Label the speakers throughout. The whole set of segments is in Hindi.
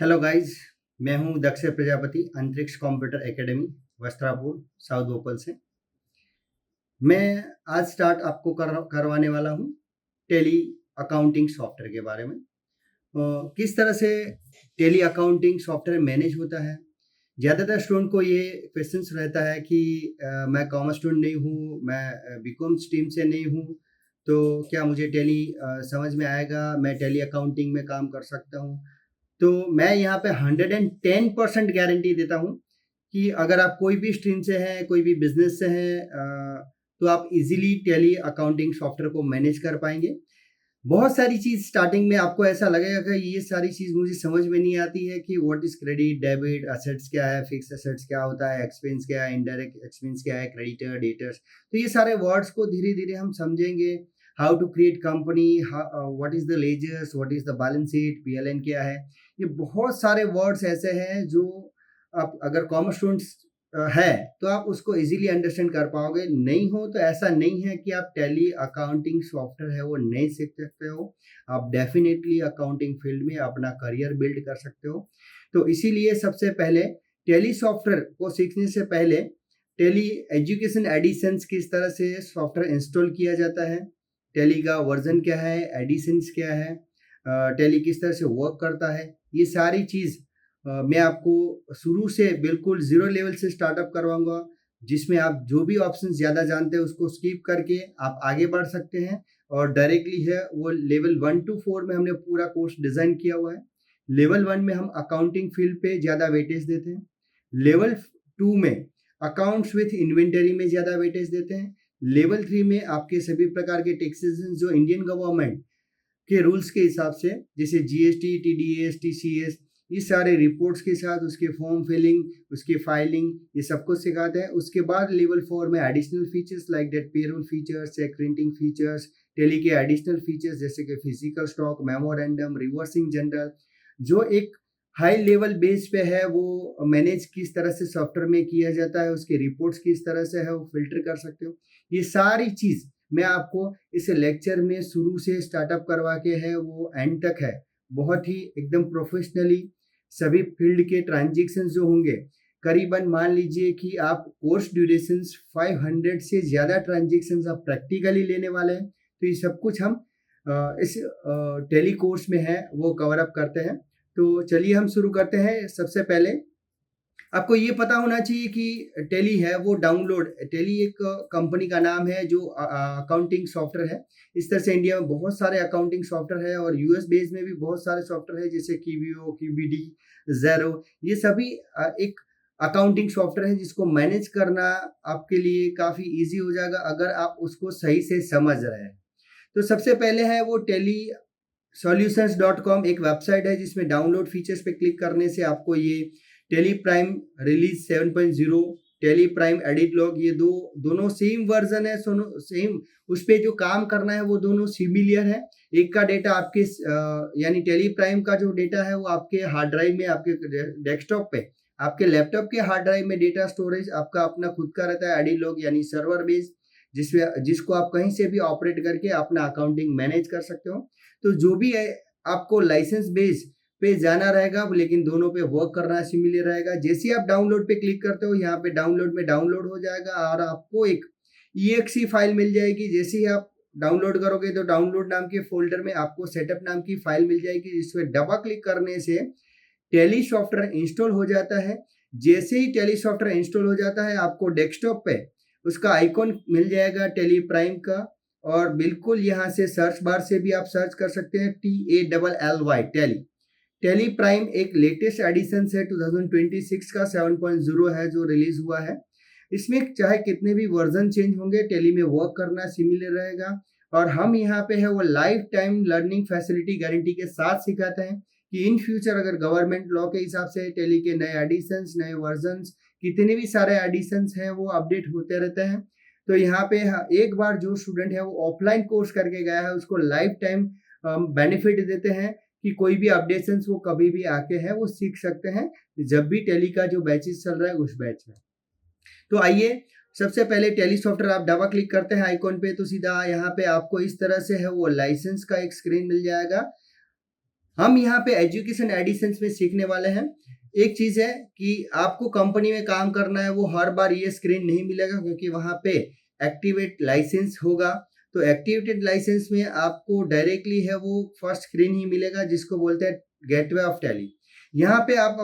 Speaker 1: हेलो गाइस, मैं हूं दक्ष प्रजापति अंतरिक्ष computer academy Vastrapur south Bhopal से। मैं आज स्टार्ट आपको करवाने वाला हूं टेली अकाउंटिंग सॉफ्टवेयर के बारे में। किस तरह से टेली अकाउंटिंग सॉफ्टवेयर मैनेज होता है। ज़्यादातर स्टूडेंट को ये क्वेश्चंस रहता है कि मैं कॉमर्स स्टूडेंट नहीं हूँ, मैं बीकॉम स्ट्रीम से नहीं हूँ, तो क्या मुझे टेली समझ में आएगा, मैं टेली अकाउंटिंग में काम कर सकता हूँ। तो मैं यहाँ पे 110% गारंटी देता हूँ कि अगर आप कोई भी स्ट्रीम से हैं, कोई भी बिज़नेस से हैं, तो आप इज़िली टैली अकाउंटिंग सॉफ्टवेयर को मैनेज कर पाएँगे। बहुत सारी चीज़ स्टार्टिंग में आपको ऐसा लगेगा कि ये सारी चीज़ मुझे समझ में नहीं आती है कि what is credit, debit, assets क्या है, फिक्स्ड एसेट्स क्या होता है, एक्सपेंस क्या है, इनडायरेक्ट एक्सपेंस क्या है, क्रेडिटर, डेटर्स। तो ये सारे वर्ड्स को धीरे-धीरे हम समझेंगे। How to create company, what is the ledgers, what is the balance sheet, पीएलएन क्या है। ये बहुत सारे वर्ड्स ऐसे हैं जो आप अगर कॉमर्स स्टूडेंट्स है तो आप उसको इजीली अंडरस्टैंड कर पाओगे। नहीं हो तो ऐसा नहीं है कि आप टैली अकाउंटिंग सॉफ्टवेयर है वो नहीं सीख सकते हो। आप डेफिनेटली अकाउंटिंग फील्ड में अपना करियर बिल्ड कर सकते हो। तो इसीलिए सबसे पहले टैली सॉफ्टवेयर को सीखने से पहले टैली एजुकेशन एडिशंस किस तरह से सॉफ्टवेयर इंस्टॉल किया जाता है, टैली का वर्जन क्या है, एडिशंस क्या है, टैली किस तरह से वर्क करता है, ये सारी चीज़ मैं आपको शुरू से बिल्कुल ज़ीरो लेवल से स्टार्टअप करवाऊँगा, जिसमें आप जो भी ऑप्शन ज़्यादा जानते हैं उसको स्किप करके आप आगे बढ़ सकते हैं और डायरेक्टली है वो लेवल 1 टू 4 में हमने पूरा कोर्स डिज़ाइन किया हुआ है। लेवल 1 में हम अकाउंटिंग फील्ड पे ज़्यादा वेटेज देते हैं। लेवल 2 में अकाउंट्स विथ इन्वेंटरी में ज़्यादा वेटेज देते हैं। लेवल 3 में आपके सभी प्रकार के टैक्सेशन जो इंडियन गवर्नमेंट के रूल्स के हिसाब से, जैसे जीएसटी, टीडीएस, टीसीएस, ये सारे रिपोर्ट्स के साथ उसके फॉर्म फिलिंग, उसकी फाइलिंग, ये सब कुछ सिखाते हैं। उसके बाद लेवल 4 में additional features like that payroll features, check printing features, Tally के एडिशनल फीचर्स जैसे कि physical stock, memorandum, reversing journal, जो एक हाई लेवल बेस पे है वो मैनेज किस तरह से सॉफ्टवेयर में किया जाता है, उसके रिपोर्ट्स किस तरह से है वो फिल्टर कर सकते हो। ये सारी चीज़ मैं आपको इस लेक्चर में शुरू से स्टार्टअप करवा के है वो एंड तक है, बहुत ही एकदम प्रोफेशनली सभी फील्ड के ट्रांजेक्शन जो होंगे, करीबन मान लीजिए कि आप कोर्स ड्यूरेशंस 500 से ज़्यादा ट्रांजेक्शन आप प्रैक्टिकली लेने वाले हैं। तो ये सब कुछ हम इस टेली कोर्स में है वो कवर अप करते हैं। तो चलिए हम शुरू करते हैं। सबसे पहले आपको ये पता होना चाहिए कि टेली है वो डाउनलोड, टेली एक कंपनी का नाम है जो अकाउंटिंग सॉफ्टवेयर है। इस तरह से इंडिया में बहुत सारे अकाउंटिंग सॉफ्टवेयर है और यूएस बेस में भी बहुत सारे सॉफ्टवेयर है जैसे कीवीओ, क्यूबीडी, ज़ेरो। ये सभी एक अकाउंटिंग सॉफ्टवेयर है जिसको मैनेज करना आपके लिए काफ़ी ईज़ी हो जाएगा अगर आप उसको सही से समझ रहे हैं। तो सबसे पहले है वो टेली solutions.com एक वेबसाइट है जिसमें डाउनलोड फीचर्स पे क्लिक करने से आपको ये Tally Prime release 7.0, Tally Prime edit log, ये दोनों सेम वर्जन है, सेम उस पे जो काम करना है वो दोनों सिमिलर है। एक का डेटा आपके यानी टेली प्राइम का जो डेटा है वो आपके हार्ड ड्राइव में, आपके डेस्कटॉप पे, आपके लैपटॉप के हार्ड ड्राइव में डेटा स्टोरेज आपका अपना खुद का रहता है, एडिट लॉग यानी सर्वर बेस्ड, जिसको आप कहीं से भी ऑपरेट करके अपना अकाउंटिंग मैनेज कर सकते हो। तो जो भी है आपको लाइसेंस बेस पे जाना रहेगा, लेकिन दोनों पे वर्क करना सिमिलर रहेगा। जैसे ही आप डाउनलोड पे क्लिक करते हो, यहाँ पे डाउनलोड में डाउनलोड हो जाएगा और आपको एक EXE फाइल मिल जाएगी। जैसे ही आप डाउनलोड करोगे तो डाउनलोड नाम के फोल्डर में आपको सेटअप नाम की फाइल मिल जाएगी, जिसमें डबल क्लिक करने से टेली सॉफ्टवेयर इंस्टॉल हो जाता है। जैसे ही टेली सॉफ्टवेयर इंस्टॉल हो जाता है, आपको डेस्कटॉप पे उसका आइकॉन मिल जाएगा टेली प्राइम का, और बिल्कुल यहाँ से सर्च बार से भी आप सर्च कर सकते हैं TALLY टेली। टेली प्राइम एक लेटेस्ट एडिशन है 2026 का 7.0 है जो रिलीज हुआ है। इसमें चाहे कितने भी वर्जन चेंज होंगे, टेली में वर्क करना सिमिलर रहेगा। और हम यहाँ पे है वो life time learning facility guarantee के साथ सिखाते हैं कि इन फ्यूचर अगर गवर्नमेंट लॉ के हिसाब से टेली के नए एडिशंस, नए वर्जन्स, कितने भी सारे एडिशंस हैं वो अपडेट होते रहते हैं। तो यहाँ पे एक बार जो स्टूडेंट है वो ऑफलाइन कोर्स करके गया है उसको लाइफ टाइम बेनिफिट देते हैं कि कोई भी अपडेशंस वो कभी भी आके है वो सीख सकते हैं, जब भी टेली का जो बैचेस चल रहा है उस बैच में। तो आइए, सबसे पहले टेली सॉफ्टवेयर आप डबल क्लिक करते हैं आइकॉन पे तो सीधा यहाँ पे आपको इस तरह से है वो लाइसेंस का एक स्क्रीन मिल जाएगा। हम यहाँ पे एजुकेशन एडिशंस में सीखने वाले हैं। एक चीज है कि आपको कंपनी में काम करना है, वो हर बार ये स्क्रीन नहीं मिलेगा, क्योंकि वहां पे एक्टिवेट लाइसेंस होगा। तो एक्टिवेटेड लाइसेंस में आपको डायरेक्टली है वो फर्स्ट स्क्रीन ही मिलेगा, जिसको बोलते हैं गेटवे ऑफ टैली। यहाँ पे आप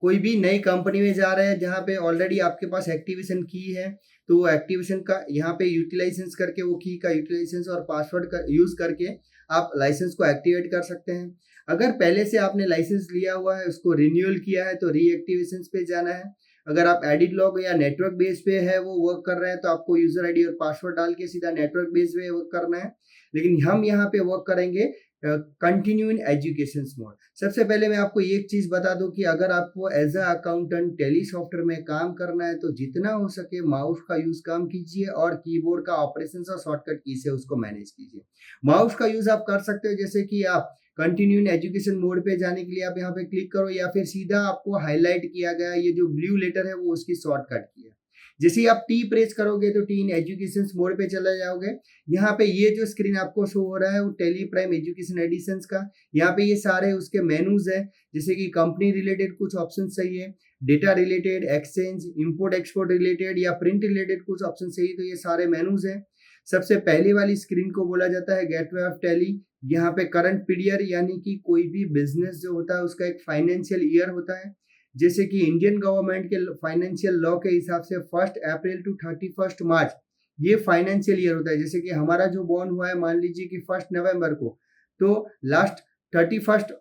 Speaker 1: कोई भी नई कंपनी में जा रहे हैं जहाँ पे ऑलरेडी आपके पास एक्टिवेशन की है, तो वो एक्टिवेशन का यहाँ पे यूटिलाइजेशन करके, वो की का यूटिलाइजेशन और पासवर्ड का यूज करके आप लाइसेंस को एक्टिवेट कर सकते हैं। अगर पहले से आपने लाइसेंस लिया हुआ है, उसको रिन्यूअल किया है, तो रीएक्टिवेशन पे जाना है। अगर आप एडिट लॉग या नेटवर्क बेस पे है वो वर्क कर रहे हैं, तो आपको यूजर आईडी और पासवर्ड डाल के सीधा नेटवर्क बेस पे वर्क करना है। लेकिन हम यहाँ पे वर्क करेंगे कंटिन्यू इन एजुकेशन मोड। सबसे पहले मैं आपको एक चीज बता दूं कि अगर आपको as a accountant Tally software में काम करना है, तो जितना हो सके माउस का यूज कम कीजिए और कीबोर्ड का ऑपरेशन और शॉर्टकट की से उसको मैनेज कीजिए। माउस का यूज आप कर सकते हो, जैसे कि आप कंटिन्यू इन एजुकेशन मोड पे जाने के लिए आप यहाँ पे क्लिक करो, या फिर सीधा आपको हाईलाइट किया गया ये जो ब्लू लेटर है वो उसकी शॉर्टकट की है। जैसे ही आप टी प्रेस करोगे तो टी इन एजुकेशन मोड पे चले जाओगे। यहाँ पे ये जो स्क्रीन आपको शो हो रहा है वो टेली प्राइम एजुकेशन एडिशंस का। यहाँ पे ये सारे उसके मेनूज है, जैसे कि कंपनी रिलेटेड कुछ ऑप्शन चाहिए, data related, exchange, import export related या प्रिंट रिलेटेड कुछ ऑप्शन चाहिए, तो ये सारे मेनूज है। सबसे पहली वाली स्क्रीन को बोला जाता है गेटवे ऑफ टैली। यहाँ पे करंट पीरियड, यानी कि कोई भी बिजनेस जो होता है उसका एक फाइनेंशियल ईयर होता है। जैसे कि इंडियन गवर्नमेंट के फाइनेंशियल लॉ के हिसाब से 1 अप्रैल टू 31 मार्च ये फाइनेंशियल ईयर होता है। जैसे कि हमारा जो बॉर्न हुआ है, मान लीजिए कि 1 नवंबर को, तो लास्ट 31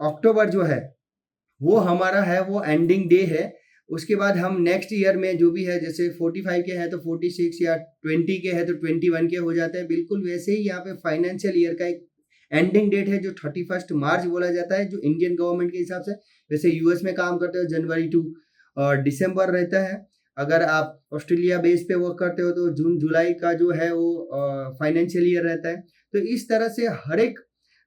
Speaker 1: अक्टूबर जो है वो हमारा है वो एंडिंग डे है। उसके बाद हम नेक्स्ट ईयर में जो भी है, जैसे 45 के हैं तो 46, या 20 के हैं तो 21 के हो जाते हैं। बिल्कुल वैसे ही यहाँ पे फाइनेंशियल ईयर का एक एंडिंग डेट है जो 31 मार्च बोला जाता है, जो इंडियन गवर्नमेंट के हिसाब से। वैसे यूएस में काम करते हो जनवरी टू दिसंबर रहता है। अगर आप ऑस्ट्रेलिया बेस पे वर्क करते हो तो जून जुलाई का जो है वो फाइनेंशियल ईयर रहता है। तो इस तरह से हर एक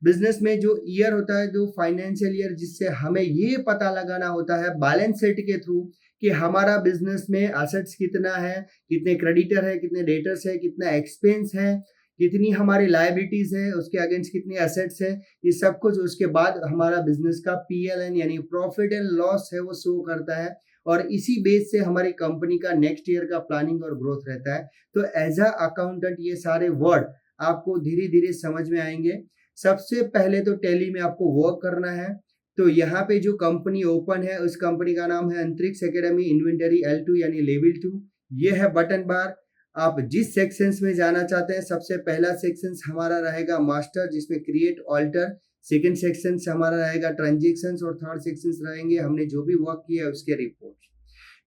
Speaker 1: बिजनेस में जो ईयर होता है, जो फाइनेंशियल ईयर, जिससे हमें ये पता लगाना होता है बैलेंस शीट के थ्रू कि हमारा बिजनेस में एसेट्स कितना है, कितने क्रेडिटर है, कितने डेटर्स है, कितना एक्सपेंस है, कितनी हमारी लायबिलिटीज है, उसके अगेंस्ट कितने एसेट्स है, ये सब कुछ। उसके बाद हमारा बिजनेस का पीएलएन यानी प्रॉफिट एंड लॉस है वो शो करता है, और इसी बेस से हमारी कंपनी का नेक्स्ट ईयर का प्लानिंग और ग्रोथ रहता है। तो एज अ अकाउंटेंट ये सारे वर्ड आपको धीरे धीरे समझ में आएंगे। सबसे पहले तो टैली में आपको वर्क करना है। तो यहाँ पे जो कंपनी ओपन है उस कंपनी का नाम है अंतरिक्ष एकेडमी इन्वेंटरी L2 यानी लेवल 2। ये है बटन बार। आप जिस सेक्शंस में जाना चाहते हैं, सबसे पहला सेक्शन हमारा रहेगा मास्टर, जिसमें क्रिएट ऑल्टर। सेकंड सेक्शन हमारा रहेगा ट्रांजेक्शंस, और थर्ड सेक्शन रहेंगे हमने जो भी वर्क किया है उसके रिपोर्ट।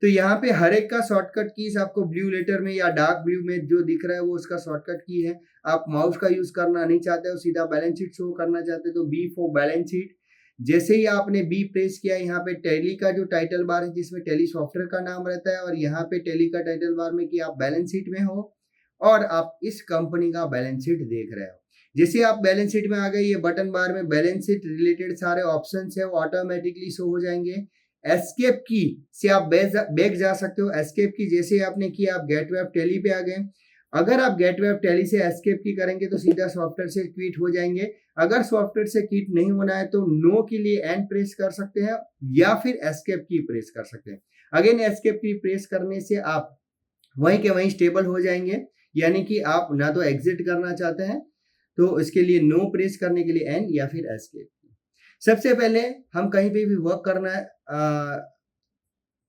Speaker 1: तो यहाँ पे हर एक का शॉर्टकट कीज आपको ब्लू लेटर में या डार्क ब्लू में जो दिख रहा है वो उसका शॉर्टकट की है। आप माउस का यूज करना नहीं चाहते हो, सीधा बैलेंस शीट शो करना चाहते हो तो बी फॉर बैलेंस शीट। जैसे ही आपने बी प्रेस किया, यहाँ पे टैली का जो टाइटल बार है जिसमें टैली सॉफ्टवेयर का नाम रहता है, और यहाँ पे टैली का टाइटल बार में कि आप बैलेंस शीट में हो और आप इस कंपनी का बैलेंस शीट देख रहे हो। जैसे आप बैलेंस शीट में आ गए, ये बटन बार में बैलेंस शीट रिलेटेड सारे ऑप्शन है वो ऑटोमेटिकली शो हो जाएंगे। एस्केप की से आप बैक जा सकते हो। एस्केप की जैसे आपने किया, आप गेटवे ऑफ टैली पे आ गए। अगर आप गेटवे ऑफ टैली से एस्केप की करेंगे तो सीधा सॉफ्टवेयर से क्विट हो जाएंगे। अगर सॉफ्टवेयर से क्विट नहीं होना है तो नो के लिए एन प्रेस कर सकते हैं, या फिर एस्केप की प्रेस कर सकते हैं। अगेन एस्केप की प्रेस करने से आप वहीं के वहीं स्टेबल हो जाएंगे, यानी कि आप ना तो एग्जिट करना चाहते हैं तो इसके लिए नो प्रेस करने के लिए एन या फिर एस्केप। सबसे पहले हम कहीं पे भी वर्क करने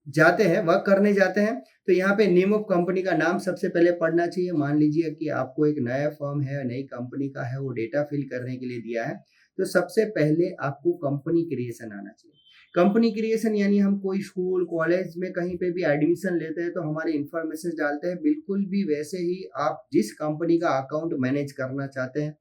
Speaker 1: जाते हैं तो यहाँ पे नेम ऑफ कंपनी का नाम सबसे पहले पढ़ना चाहिए। मान लीजिए कि आपको एक नया फॉर्म है, नई कंपनी का है, वो डेटा फिल करने के लिए दिया है, तो सबसे पहले आपको कंपनी क्रिएशन आना चाहिए। कंपनी क्रिएशन यानी हम कोई स्कूल कॉलेज में कहीं पे भी एडमिशन लेते हैं तो हमारे इंफॉर्मेशन डालते हैं, बिल्कुल भी वैसे ही आप जिस कंपनी का अकाउंट मैनेज करना चाहते हैं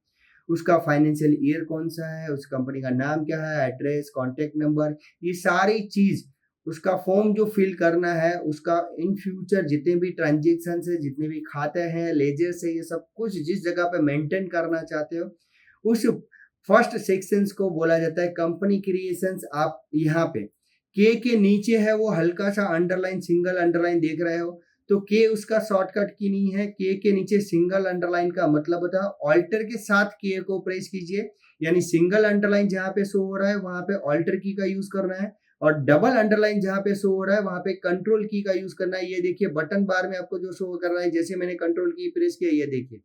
Speaker 1: उसका फाइनेंशियल ईयर कौन सा है, उस कंपनी का नाम क्या है, एड्रेस, कॉन्टेक्ट नंबर, ये सारी चीज, उसका फॉर्म जो फिल करना है, उसका इन फ्यूचर जितने भी ट्रांजेक्शन है, जितने भी खाते हैं, लेजर्स है, ये सब कुछ जिस जगह पे मेंटेन करना चाहते हो उस फर्स्ट सेक्शंस को बोला जाता है कंपनी क्रिएशंस। आप यहाँ पे के नीचे है वो हल्का सा अंडरलाइन, सिंगल अंडरलाइन देख रहे हो, तो के उसका शॉर्टकट की नहीं है। के नीचे सिंगल अंडरलाइन का मतलब होता है ऑल्टर के साथ के को प्रेस कीजिए, यानी सिंगल अंडरलाइन जहाँ पे शो हो रहा है वहां पे ऑल्टर की का यूज करना है, और डबल अंडरलाइन जहाँ पे शो हो रहा है वहां पे कंट्रोल की का यूज करना है। ये देखिए बटन बार में आपको जो शो कर रहा है, जैसे मैंने कंट्रोल की प्रेस किया, ये देखिए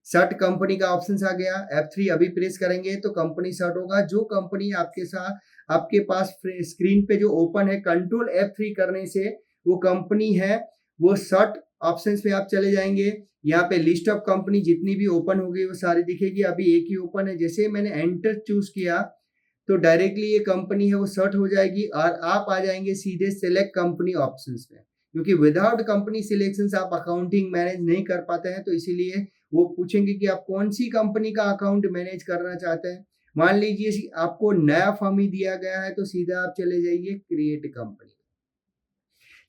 Speaker 1: सर्ट कंपनी का ऑप्शन आ गया। F3 अभी प्रेस करेंगे तो कंपनी सर्ट होगा। जो कंपनी आपके साथ आपके पास स्क्रीन पे जो ओपन है, कंट्रोल F3 करने से वो कंपनी है वो सर्ट ऑप्शंस पे आप चले जाएंगे। यहाँ पे लिस्ट ऑफ कंपनी जितनी भी ओपन होगी वो सारी दिखेगी। अभी एक ही ओपन है, जैसे मैंने एंटर चूज किया तो डायरेक्टली ये कंपनी है वो सर्ट हो जाएगी और आप आ जाएंगे सीधे सिलेक्ट कंपनी ऑप्शंस पे, क्योंकि विदाउट कंपनी सिलेक्शंस आप अकाउंटिंग मैनेज नहीं कर पाते हैं। तो इसीलिए वो पूछेंगे कि आप कौन सी कंपनी का अकाउंट मैनेज करना चाहते हैं। मान लीजिए आपको नया फॉर्म ही दिया गया है तो सीधा आप चले जाइए क्रिएट कंपनी।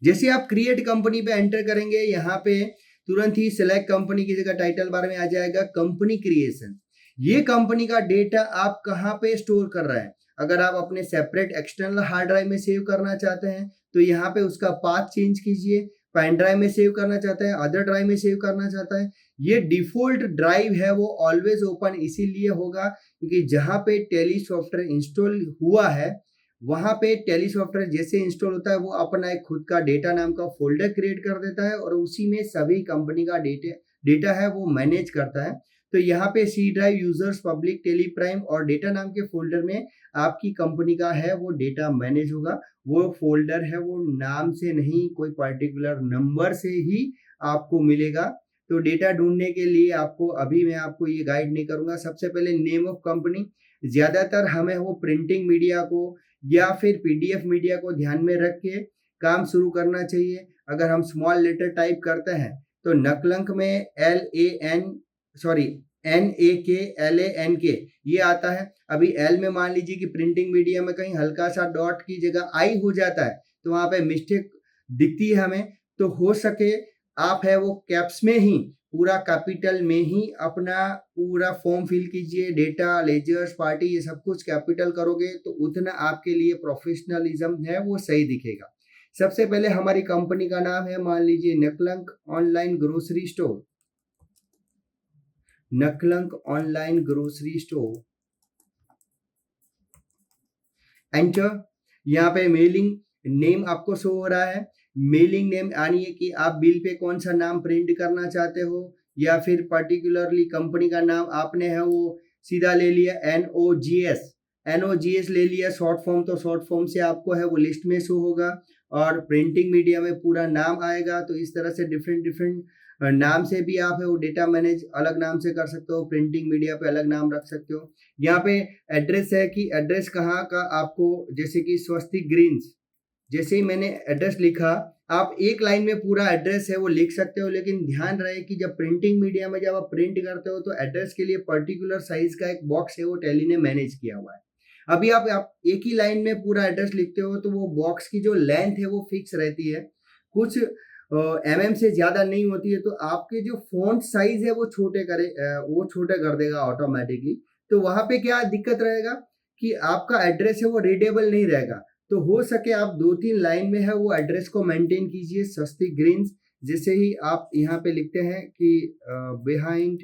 Speaker 1: जैसे आप क्रिएट कंपनी पे एंटर करेंगे, यहाँ पे तुरंत ही सिलेक्ट कंपनी की जगह टाइटल बार में आ जाएगा कंपनी क्रिएशन। ये कंपनी का डेटा आप कहाँ पे स्टोर कर रहे हैं। अगर आप अपने सेपरेट एक्सटर्नल हार्ड ड्राइव में सेव करना चाहते हैं तो यहाँ पे उसका पाथ चेंज कीजिए। पेन ड्राइव में सेव करना चाहते हैं, अदर ड्राइव में सेव करना चाहता है, ये डिफॉल्ट ड्राइव है वो ऑलवेज ओपन इसीलिए होगा क्योंकि जहाँ पे टेली सॉफ्टवेयर इंस्टॉल हुआ है वहां पे टेली सॉफ्टवेयर जैसे इंस्टॉल होता है वो अपना एक खुद का डेटा नाम का फोल्डर क्रिएट कर देता है और उसी में सभी कंपनी का डेटा है वो मैनेज करता है। तो यहाँ पे C drive, users, public, Tally prime और डेटा नाम के फोल्डर में आपकी कंपनी का है वो डेटा मैनेज होगा। वो फोल्डर है वो नाम से नहीं, कोई पर्टिकुलर नंबर से ही आपको मिलेगा। तो डेटा ढूंढने के लिए आपको अभी मैं आपको ये गाइड नहीं करूंगा। सबसे पहले नेम ऑफ कंपनी, ज्यादातर हमें वो प्रिंटिंग मीडिया को या फिर पीडीएफ मीडिया को ध्यान में रख के काम शुरू करना चाहिए। अगर हम स्मॉल लेटर टाइप करते हैं तो नकलंक में NAKLANK ये आता है। अभी एल में मान लीजिए कि प्रिंटिंग मीडिया में कहीं हल्का सा डॉट की जगह आई हो जाता है तो वहां पे मिस्टेक दिखती है हमें। तो हो सके आप है वो कैप्स में ही, पूरा कैपिटल में ही अपना पूरा फॉर्म फिल कीजिए। डेटा, लेजर्स, पार्टी ये सब कुछ कैपिटल करोगे तो उतना आपके लिए प्रोफेशनलिज्म है वो सही दिखेगा। सबसे पहले हमारी कंपनी का नाम है, मान लीजिए Naklank online grocery store. Naklank online grocery store, enter. यहाँ पे मेलिंग नेम आपको शो हो रहा है। मेलिंग नेम यानी कि आप बिल पे कौन सा नाम प्रिंट करना चाहते हो या फिर पर्टिकुलरली कंपनी का नाम आपने है वो सीधा ले लिया NOGS ले लिया शॉर्ट फॉर्म। तो शॉर्ट फॉर्म से आपको है वो लिस्ट में शो होगा और प्रिंटिंग मीडिया में पूरा नाम आएगा। तो इस तरह से डिफरेंट नाम से भी आप है वो डेटा मैनेज अलग नाम से कर सकते हो, प्रिंटिंग मीडिया पे अलग नाम रख सकते हो। यहाँ पे एड्रेस है कि एड्रेस कहाँ का आपको, जैसे कि स्वस्तिक ग्रीन्स, जैसे ही मैंने एड्रेस लिखा आप एक लाइन में पूरा एड्रेस है वो लिख सकते हो। लेकिन ध्यान रहे कि जब प्रिंटिंग मीडिया में जब आप प्रिंट करते हो तो एड्रेस के लिए पर्टिकुलर साइज का एक बॉक्स है वो टैली ने मैनेज किया हुआ है। अभी आप एक ही लाइन में पूरा एड्रेस लिखते हो तो वो बॉक्स की जो लेंथ है वो फिक्स रहती है, कुछ mm से ज्यादा नहीं होती है। तो आपके जो फॉन्ट साइज है वो छोटे कर देगा ऑटोमेटिकली। तो वहां पे क्या दिक्कत रहेगा कि आपका एड्रेस है वो रीडेबल नहीं रहेगा। तो हो सके आप 2-3 लाइन में है वो एड्रेस को मेंटेन कीजिए। स्वस्तिक ग्रीन्स जैसे ही आप यहाँ पे लिखते हैं कि बिहाइंड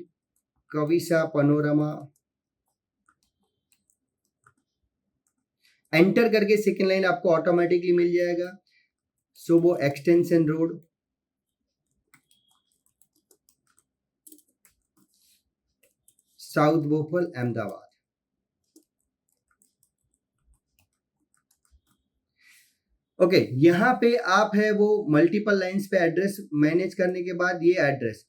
Speaker 1: कविसा पनोरमा, एंटर करके सेकेंड लाइन आपको ऑटोमेटिकली मिल जाएगा। Sobo extension road, south Bhopal, Ahmedabad. Okay, यहाँ पे आप है वो मल्टीपल लाइंस पे एड्रेस मैनेज करने के बाद ये एड्रेस,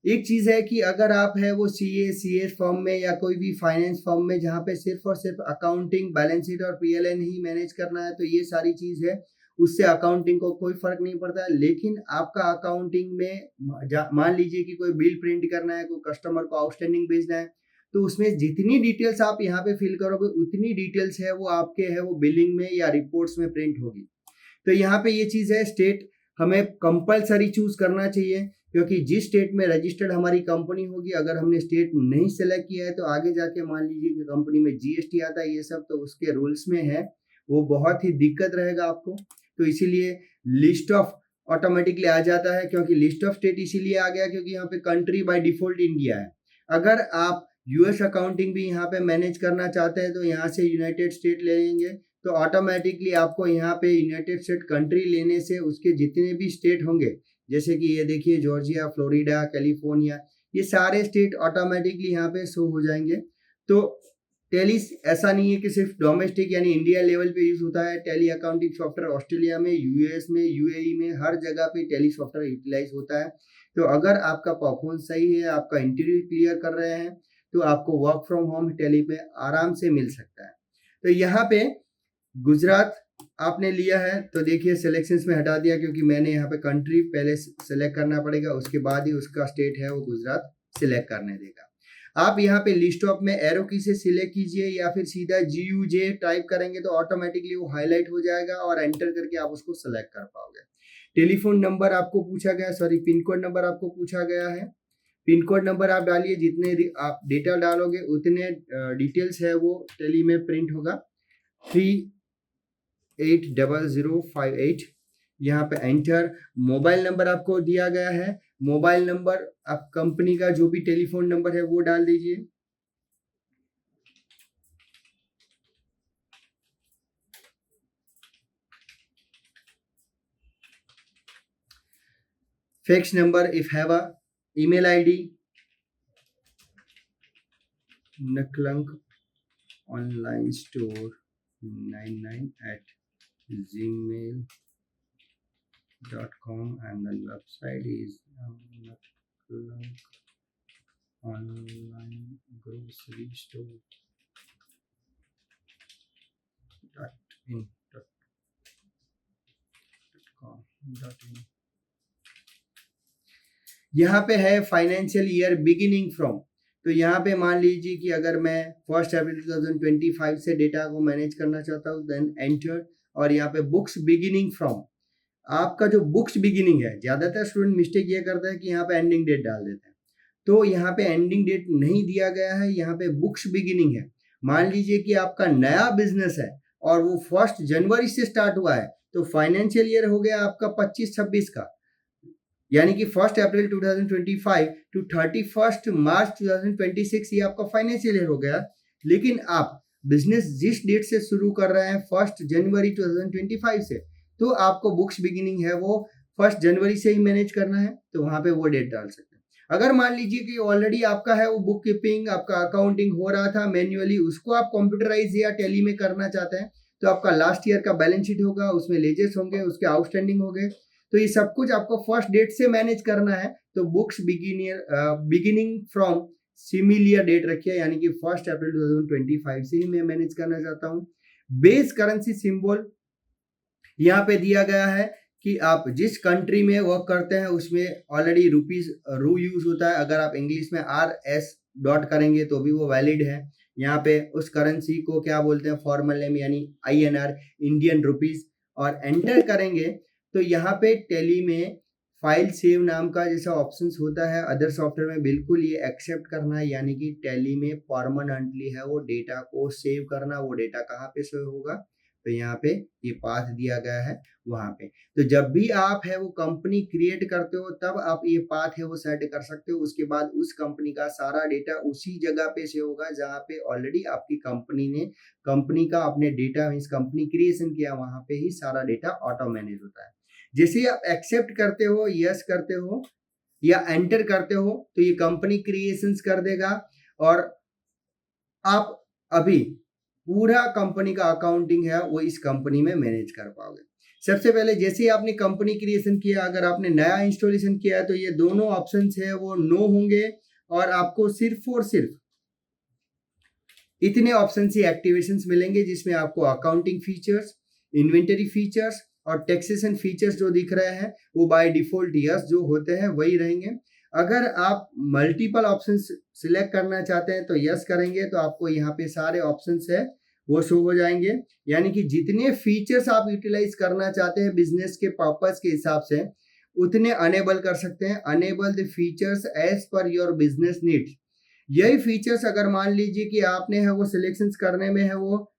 Speaker 1: एक चीज है कि अगर आप है वो CS फॉर्म में या कोई भी फाइनेंस फॉर्म में जहाँ पे सिर्फ और सिर्फ अकाउंटिंग, बैलेंस शीट और PLN ही मैनेज करना है तो ये सारी चीज है उससे अकाउंटिंग को कोई फर्क नहीं पड़ता है। लेकिन आपका अकाउंटिंग में मान लीजिए कि कोई बिल प्रिंट करना है, कोई कस्टमर को आउटस्टैंडिंग भेजना है, तो उसमें जितनी डिटेल्स आप यहाँ पे फिल करोगे उतनी डिटेल्स है वो आपके है वो बिलिंग में या रिपोर्ट्स में प्रिंट होगी। तो यहाँ पे ये चीज है, स्टेट हमें कंपलसरी चूज करना चाहिए क्योंकि जिस स्टेट में रजिस्टर्ड हमारी कंपनी होगी, अगर हमने स्टेट नहीं सेलेक्ट किया है तो आगे जाके मान लीजिए कि कंपनी में GST आता है ये सब, तो उसके रूल्स में है वो बहुत ही दिक्कत रहेगा आपको। तो इसीलिए लिस्ट ऑफ ऑटोमेटिकली आ जाता है, क्योंकि लिस्ट ऑफ स्टेट इसीलिए आ गया क्योंकि यहाँ पे कंट्री बाय डिफॉल्ट इंडिया है। अगर आप यूएस अकाउंटिंग भी यहाँ पे मैनेज करना चाहते हैं तो यहाँ से यूनाइटेड स्टेट ले लेंगे, तो ऑटोमेटिकली आपको यहाँ पे यूनाइटेड स्टेट कंट्री लेने से उसके जितने भी स्टेट होंगे, जैसे कि ये देखिए जॉर्जिया, फ्लोरिडा, कैलिफोर्निया, ये सारे स्टेट ऑटोमेटिकली यहाँ पे शो हो जाएंगे। तो टैली ऐसा नहीं है कि सिर्फ डोमेस्टिक यानी इंडिया लेवल पे यूज होता है। टैली अकाउंटिंग सॉफ्टवेयर ऑस्ट्रेलिया में, यूएस में, यूएई में, हर जगह पे टैली सॉफ्टवेयर यूटिलाइज होता है। तो अगर आपका परफॉर्मेंस सही है, आपका इंटरव्यू क्लियर कर रहे हैं, तो आपको वर्क फ्रॉम होम टैली पे आराम से मिल सकता है। तो यहाँ पे गुजरात आपने लिया है तो देखिए सिलेक्शंस में हटा दिया, क्योंकि मैंने यहाँ पे कंट्री पहले सेलेक्ट करना पड़ेगा, उसके बाद ही उसका स्टेट है वो गुजरात सिलेक्ट करने देगा। आप यहाँ पे लिस्ट ऑफ में एरो की से सिलेक्ट कीजिए या फिर सीधा GUJ टाइप करेंगे तो ऑटोमेटिकली वो हाईलाइट हो जाएगा और एंटर करके आप उसको सेलेक्ट कर पाओगे। टेलीफोन नंबर आपको पूछा गया, सॉरी पिन कोड नंबर आपको पूछा गया है। पिन कोड नंबर आप डालिए, जितने आप डेटा डालोगे उतने डिटेल्स है वो टैली में प्रिंट होगा। 380058 यहाँ पे एंटर। मोबाइल नंबर आपको दिया गया है, मोबाइल नंबर आप कंपनी का जो भी टेलीफोन नंबर है वो डाल दीजिए। Fax number if have a email ID naklank online store 99@gmail.com and the website is naklank online grocery store .in. यहाँ पे है फाइनेंशियल ईयर बिगिनिंग फ्रॉम, तो यहाँ पे मान लीजिए कि अगर मैं 1 अप्रैल 2025 से डेटा को मैनेज करना चाहता हूँ, देन एंटर। और यहाँ पे बुक्स बिगिनिंग फ्रॉम, आपका जो बुक्स बिगिनिंग है, ज्यादातर स्टूडेंट मिस्टेक ये करता है कि यहाँ पे एंडिंग डेट डाल देते हैं, तो यहाँ पे एंडिंग डेट नहीं दिया गया है, यहाँ पे बुक्स बिगिनिंग है। मान लीजिए कि आपका नया बिजनेस है और वो 1 जनवरी से स्टार्ट हुआ है, तो फाइनेंशियल ईयर हो गया आपका 25-26 का, यानी कि 1 अप्रैल 2025 टू 31 मार्च 2026 ये आपका फाइनेंशियल ईयर हो गया। लेकिन आप बिजनेस जिस डेट से शुरू कर रहे हैं 1 जनवरी 2025 से, तो आपको बुक्स बिगिनिंग है वो 1 जनवरी से ही मैनेज करना है, तो वहां पे वो डेट डाल सकते हैं। अगर मान लीजिए कि ऑलरेडी आपका है वो बुक कीपिंग, आपका अकाउंटिंग हो रहा था मैन्युअली, उसको आप कंप्यूटराइज या टैली में करना चाहते हैं, तो आपका लास्ट ईयर का बैलेंस शीट होगा, उसमें लेजेस होंगे, उसके आउटस्टैंडिंग होंगे, तो ये सब कुछ आपको 1 डेट से मैनेज करना है। तो books beginning from similar date रखिए, यानी कि 1 अप्रैल 2025 से ही मैं मैनेज करना चाहता हूँ। बेस करेंसी सिंबल यहाँ पे दिया गया है कि आप जिस कंट्री में वर्क करते हैं उसमें ऑलरेडी रुपीज रू यूज होता है। अगर आप इंग्लिश में RS डॉट करेंगे तो भी वो वैलिड है। यहाँ पे उस करेंसी को क्या बोलते हैं, फॉर्मल नेम यानी INR, इंडियन रुपीज, और एंटर करेंगे तो यहाँ पे टैली में फाइल सेव नाम का जैसा ऑप्शन होता है, अदर सॉफ्टवेयर में बिल्कुल ये एक्सेप्ट करना है, यानी कि टैली में परमानेंटली है वो डेटा को सेव करना। वो डेटा कहाँ पे सेव होगा, तो यहाँ पे ये पाथ दिया गया है वहां पे। तो जब भी आप है वो कंपनी क्रिएट करते हो तब आप ये पाथ है वो सेट कर सकते हो। उसके बाद उस कंपनी का सारा डेटा उसी जगह पे सेव होगा जहाँ पे ऑलरेडी आपकी कंपनी का अपने डेटा मीन्स कंपनी क्रिएशन किया, वहां पे ही सारा डेटा ऑटो मैनेज होता है। जैसे आप एक्सेप्ट करते हो, यस करते हो या एंटर करते हो, तो ये कंपनी क्रिएशंस कर देगा और आप अभी पूरा कंपनी का अकाउंटिंग है वो इस कंपनी में मैनेज कर पाओगे। सबसे पहले जैसे ही आपने कंपनी क्रिएशन किया, अगर आपने नया इंस्टॉलेशन किया है तो ये दोनों ऑप्शंस है वो नो होंगे और आपको सिर्फ और सिर्फ इतने ऑप्शन से एक्टिवेशंस मिलेंगे जिसमें आपको अकाउंटिंग फीचर्स, इन्वेंटरी फीचर्स और टैक्सेशन फीचर्स जो दिख रहे हैं वो बाय डिफॉल्ट यस जो होते हैं वही रहेंगे। अगर आप मल्टीपल ऑप्शंस सिलेक्ट करना चाहते हैं तो यस करेंगे तो आपको यहाँ पे सारे ऑप्शंस है वो शो हो जाएंगे, यानी कि जितने फीचर्स आप यूटिलाइज करना चाहते हैं बिजनेस के पर्पस के हिसाब से उतने अनेबल कर सकते हैं। Enable the features as per your business needs. यही फीचर्स अगर मान लीजिए कि आपने है वो सिलेक्शंस करने में है वो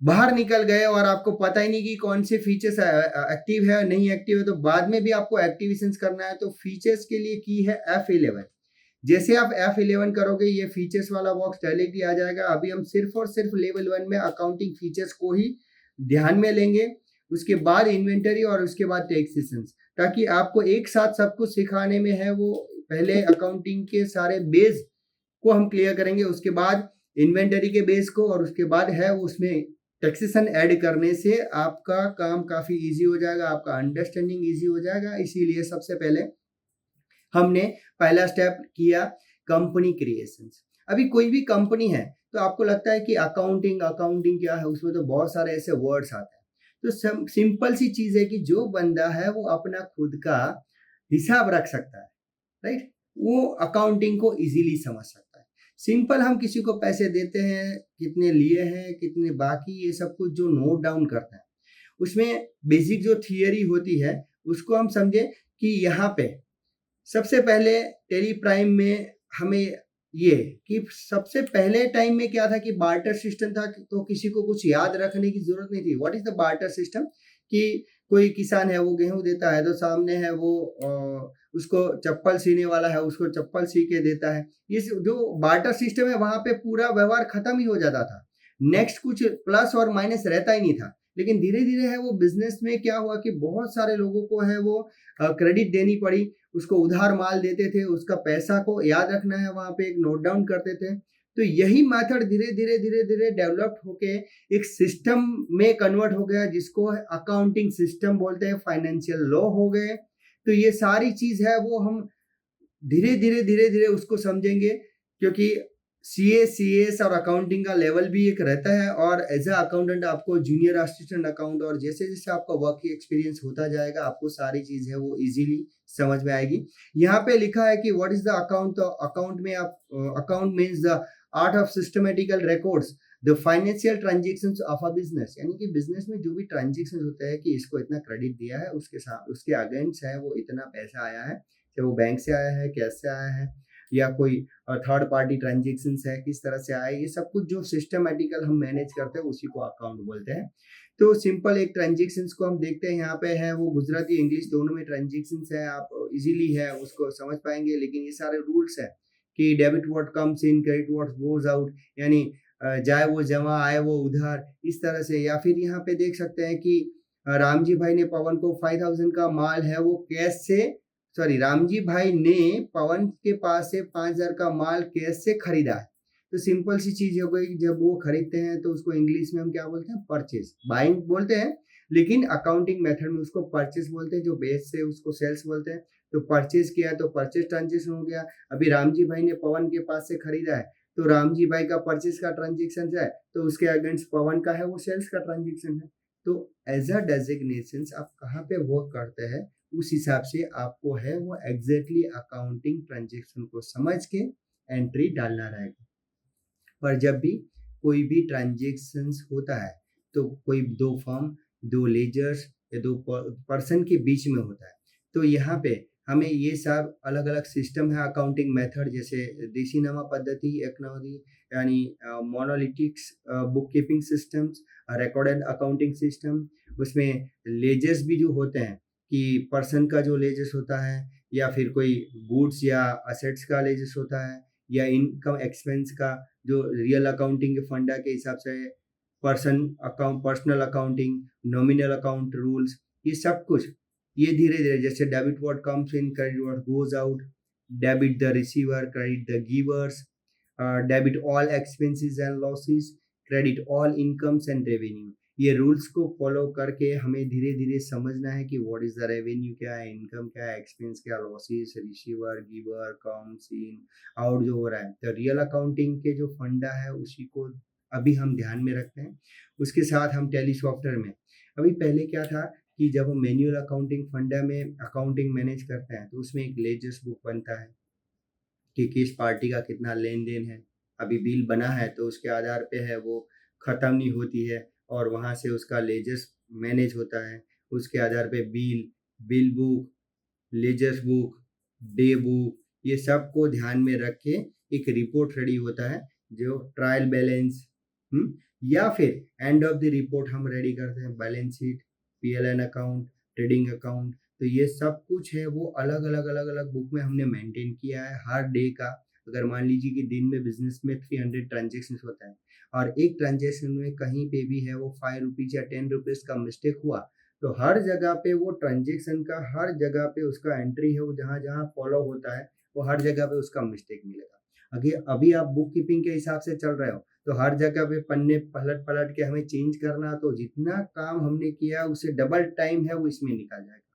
Speaker 1: बाहर निकल गए और आपको पता ही नहीं कि कौन से फीचर्स एक्टिव है नहीं एक्टिव है, तो बाद में भी आपको एक्टिवेशंस करना है, तो फीचर्स के लिए की है F11। जैसे आप F11 करोगे ये फीचर्स वाला बॉक्स डायरेक्टली आ जाएगा। अभी हम सिर्फ और सिर्फ लेवल 1 में अकाउंटिंग फीचर्स को ही ध्यान में लेंगे, उसके बाद इन्वेंटरी और उसके बाद टैक्सेशंस, ताकि आपको एक साथ सब कुछ सिखाने में है वो पहले अकाउंटिंग के सारे बेस को हम क्लियर करेंगे, उसके बाद इन्वेंटरी के बेस को, और उसके बाद है उसमें टैक्सेशन ऐड करने से आपका काम काफ़ी ईजी हो जाएगा, आपका अंडरस्टैंडिंग ईजी हो जाएगा। इसीलिए सबसे पहले हमने पहला स्टेप किया कंपनी क्रिएशंस। अभी कोई भी कंपनी है तो आपको लगता है कि अकाउंटिंग अकाउंटिंग क्या है, उसमें तो बहुत सारे ऐसे वर्ड्स आते हैं। तो सिंपल सी चीज़ है कि जो बंदा है वो अपना खुद का हिसाब रख सकता है, राइट, वो अकाउंटिंग को इजीली समझ सकता है। सिंपल हम किसी को पैसे देते हैं, कितने लिए हैं, कितने बाकी, ये सब कुछ जो नोट डाउन करते हैं, उसमें बेसिक जो थियरी होती है उसको हम समझे कि यहाँ पे सबसे पहले टेली प्राइम में हमें ये कि सबसे पहले टाइम में क्या था कि बार्टर सिस्टम था, तो किसी को कुछ याद रखने की जरूरत नहीं थी। What is the barter system, कि कोई किसान है वो गेहूं देता है तो सामने है वो उसको चप्पल सीने वाला है, उसको चप्पल सी के देता है। ये जो बार्टर सिस्टम है वहां पे पूरा व्यवहार खत्म ही हो जाता था, नेक्स्ट कुछ प्लस और माइनस रहता ही नहीं था। लेकिन धीरे धीरे है वो बिजनेस में क्या हुआ कि बहुत सारे लोगों को है वो क्रेडिट देनी पड़ी, उसको उधार माल देते थे, उसका पैसा को याद रखना है वहां पे एक नोट डाउन करते थे। तो यही मेथड धीरे धीरे धीरे धीरे डेवलप्ड होके एक सिस्टम में कन्वर्ट हो गया, जिसको अकाउंटिंग सिस्टम बोलते हैं, फाइनेंशियल लॉ हो गए। तो ये सारी चीज है वो हम धीरे धीरे उसको समझेंगे, क्योंकि सीए सीएस और अकाउंटिंग का लेवल भी एक रहता है, और एज अ अकाउंटेंट आपको जूनियर असिस्टेंट अकाउंट, और जैसे जैसे आपका वर्क एक्सपीरियंस होता जाएगा आपको सारी चीज है वो इजीली समझ में आएगी। यहाँ पे लिखा है कि व्हाट इज द अकाउंट, तो अकाउंट में आप account means the art of systematical records the financial transactions of a business, यानी कि बिजनेस में जो भी ट्रांजेक्शन होते हैं कि इसको इतना क्रेडिट दिया है, उसके साथ उसके अगेंस्ट है वो इतना पैसा आया है, चाहे वो बैंक से आया है, कैश से आया है, या कोई थर्ड पार्टी ट्रांजेक्शन्स है, किस तरह से आए, ये सब कुछ जो सिस्टमेटिकल हम मैनेज करते हैं उसी को अकाउंट बोलते हैं। तो सिंपल एक ट्रांजेक्शन्स को हम देखते हैं, यहाँ पे है वो गुजराती इंग्लिश दोनों में ट्रांजेक्शन्स है, आप इजीली है उसको समझ पाएंगे। लेकिन ये सारे रूल्स है कि debit what comes in, credit what goes out, यानी जाए वो जमा आए वो उधार, इस तरह से। या फिर यहाँ पे देख सकते हैं कि रामजी भाई ने पवन को 5000 का माल है वो कैश से, सॉरी, रामजी भाई ने पवन के पास से 5000 का माल कैश से खरीदा है। तो सिंपल सी चीज हो गई, जब वो खरीदते हैं तो उसको इंग्लिश में हम क्या बोलते हैं, परचेज, बाइंग बोलते हैं, लेकिन अकाउंटिंग मेथड में उसको परचेज बोलते हैं, जो बेस से उसको सेल्स बोलते हैं। तो परचेज किया तो परचेज ट्रांजेक्शन हो गया। अभी रामजी भाई ने पवन के पास से खरीदा है तो रामजी भाई का परचेज का ट्रांजेक्शन है, तो उसके अगेंस्ट पवन का है वो सेल्स का ट्रांजेक्शन है। तो एज अ डेजिग्नेशन आप कहाँ पे वर्क करते हैं उस हिसाब से आपको है वो एग्जैक्टली अकाउंटिंग ट्रांजेक्शन को समझ के एंट्री डालना रहेगा। पर जब भी कोई भी ट्रांजेक्शन्स होता है तो कोई दो फर्म, दो लेजर्स या दो पर्सन के बीच में होता है, तो यहाँ पे हमें ये सब अलग अलग सिस्टम है अकाउंटिंग मेथड, जैसे देसी नामा पद्धति, एकनावधी, यानी monolithics bookkeeping systems, recorded accounting system. उसमें लेजर्स भी जो होते हैं कि पर्सन का जो लेजर्स होता है, या फिर कोई गुड्स या असेट्स का लेजर्स होता है, या इनकम एक्सपेंस का, जो रियल अकाउंटिंग के फंडा के हिसाब से person account, personal accounting, nominal account rules, ये सब कुछ ये धीरे धीरे, जैसे debit what comes in, credit what goes out, debit the receiver, credit the givers, debit all expenses and losses, credit all incomes and revenue. ये रूल्स को फॉलो करके हमें धीरे धीरे समझना है कि व्हाट इज द रेवेन्यू क्या है, इनकम क्या है, एक्सपेंस क्या, losses, receiver, giver, comes in, out जो हो रहा है। तो रियल अकाउंटिंग के जो फंडा है उसी को अभी हम ध्यान में रखते हैं। उसके साथ हम टैली सॉफ्टवेयर में, अभी पहले क्या था कि जब हम मैनुअल अकाउंटिंग फंडा में अकाउंटिंग मैनेज करते हैं तो उसमें एक लेजर्स बुक बनता है कि किस पार्टी का कितना लेन देन है। अभी बिल बना है तो उसके आधार पे है वो ख़त्म नहीं होती है, और वहाँ से उसका लेजर्स मैनेज होता है। उसके आधार पे bill book, ledgers book, day book, ये सब को ध्यान में रख के एक रिपोर्ट रेडी होता है, जो ट्रायल बैलेंस, या फिर एंड ऑफ द रिपोर्ट हम रेडी करते हैं balance sheet, पीएलएन account, trading account. तो ये सब कुछ है वो अलग-अलग बुक में हमने मेंटेन किया है हर डे का। अगर मान लीजिए कि दिन में बिज़नेस में 300 ट्रांज़ैक्शंस होता है और एक ट्रांज़ैक्शन में कहीं पे भी है वो ₹5 या ₹10 का मिस्टेक हुआ, तो हर जगह पे वो ट्रांज़ैक्शन का हर जगह पे उसका एंट्री है वो जहाँ-जहाँ फॉलो होता है, वो हर जगह पे उसका मिस्टेक मिलेगा। अगे अभी आप बुक कीपिंग के हिसाब से चल रहे हो, तो हर जगह पे पन्ने पलट-पलट के हमें चेंज करना, तो जितना काम हमने किया उससे डबल टाइम है वो इसमें निकल जाएगा।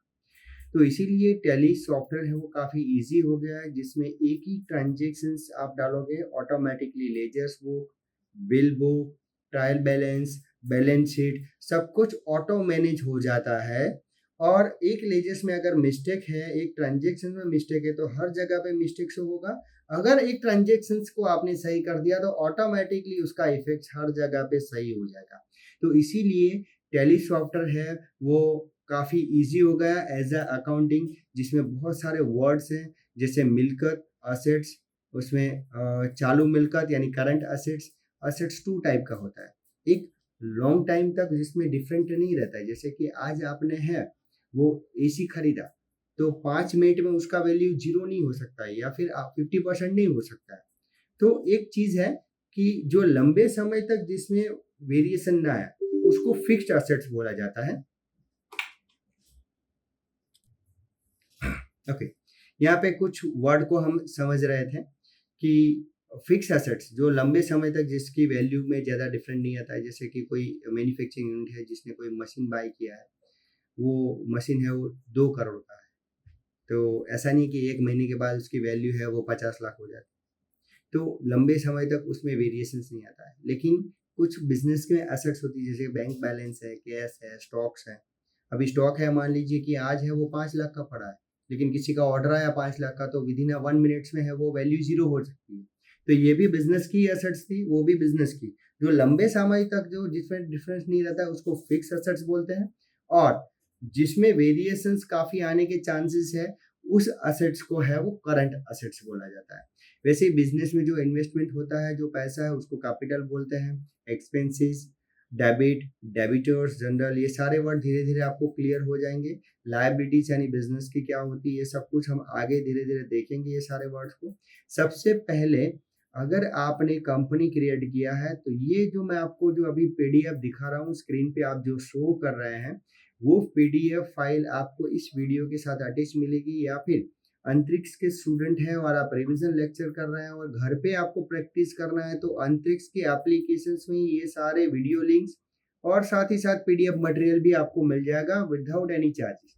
Speaker 1: तो इसीलिए टैली सॉफ्टवेयर है वो काफ़ी ईज़ी हो गया है, जिसमें एक ही ट्रांज़ैक्शंस आप डालोगे automatically ledgers book, bill book, trial balance, balance sheet सब कुछ ऑटो मैनेज हो जाता है। और एक लेजर्स में अगर मिस्टेक है, एक ट्रांज़ैक्शन में मिस्टेक है तो हर जगह पे मिस्टेक शो होगा। अगर एक ट्रांज़ैक्शंस को आपने सही कर दिया तो ऑटोमैटिकली उसका इफ़ेक्ट हर जगह पे सही हो जाएगा। तो इसीलिए टैली सॉफ्टवेयर है वो काफ़ी ईज़ी हो गया एज़ अ अकाउंटिंग, जिसमें बहुत सारे वर्ड्स हैं जैसे मिल्कत, एसेट्स, उसमें चालू मिल्कत यानी करंट एसेट्स। एसेट्स 2 टाइप का होता है। एक लॉन्ग टाइम तक जिसमें डिफरेंट नहीं रहता है, जैसे कि आज आपने है वो एसी खरीदा, तो 5 मिनट में उसका वैल्यू 0 नहीं हो सकता है या फिर 50% नहीं हो सकता है। तो एक चीज़ है कि जो लंबे समय तक जिसमें वेरिएशन ना आए, उसको फिक्स्ड एसेट्स बोला जाता है। ओके, यहाँ पे कुछ वर्ड को हम समझ रहे थे कि फिक्स एसेट्स जो लंबे समय तक जिसकी वैल्यू में ज़्यादा डिफरेंट नहीं आता है, जैसे कि कोई मैन्युफैक्चरिंग यूनिट है जिसने कोई मशीन बाय किया है, वो मशीन है वो 2 करोड़ का है, तो ऐसा नहीं कि 1 महीने के बाद उसकी वैल्यू है वो 50 लाख हो जाती है। तो लंबे समय तक उसमें वेरिएशंस नहीं आता है। लेकिन कुछ बिज़नेस के एसेट्स होती है जैसे बैंक बैलेंस है, कैश है, स्टॉक्स है। अभी स्टॉक है मान लीजिए कि आज है वो 5 लाख का पड़ा है, लेकिन किसी का ऑर्डर आया 5 लाख का, तो विदिन 1 मिनट्स में है वो वैल्यू 0 हो सकती है। तो ये भी बिज़नेस की एसेट्स थी, वो भी बिज़नेस की। जो लंबे समय तक जो जिसमें डिफरेंस नहीं रहता है उसको फिक्स एसेट्स बोलते हैं, और जिसमें वेरिएशंस काफ़ी आने के चांसेस है, उस एसेट्स को है वो करंट एसेट्स बोला जाता है। वैसे ही बिज़नेस में जो इन्वेस्टमेंट होता है, जो पैसा है उसको कैपिटल बोलते हैं। एक्सपेंसेस, डेबिट, डेबिटर्स, जनरल, ये सारे वर्ड धीरे-धीरे आपको क्लियर हो जाएँगे। लायबिलिटीज़ यानी बिज़नेस की क्या होती है, ये सब कुछ हम आगे धीरे-धीरे देखेंगे ये सारे वर्ड्स को। सबसे पहले अगर आपने कंपनी क्रिएट किया है, तो ये जो मैं आपको जो अभी पीडीएफ दिखा रहा हूँ स्क्रीन पे आप जो शो कर रहे हैं, वो पीडीएफ फाइल आपको इस वीडियो के साथ अटैच मिलेगी, या फिर अंतरिक्ष के स्टूडेंट हैं और आप रिवीजन लेक्चर कर रहे हैं और घर पे आपको प्रैक्टिस करना है, तो अंतरिक्ष के एप्लीकेशंस में ये सारे वीडियो लिंक्स और साथ ही साथ पीडीएफ मटेरियल भी आपको मिल जाएगा विदाउट एनी चार्जेस।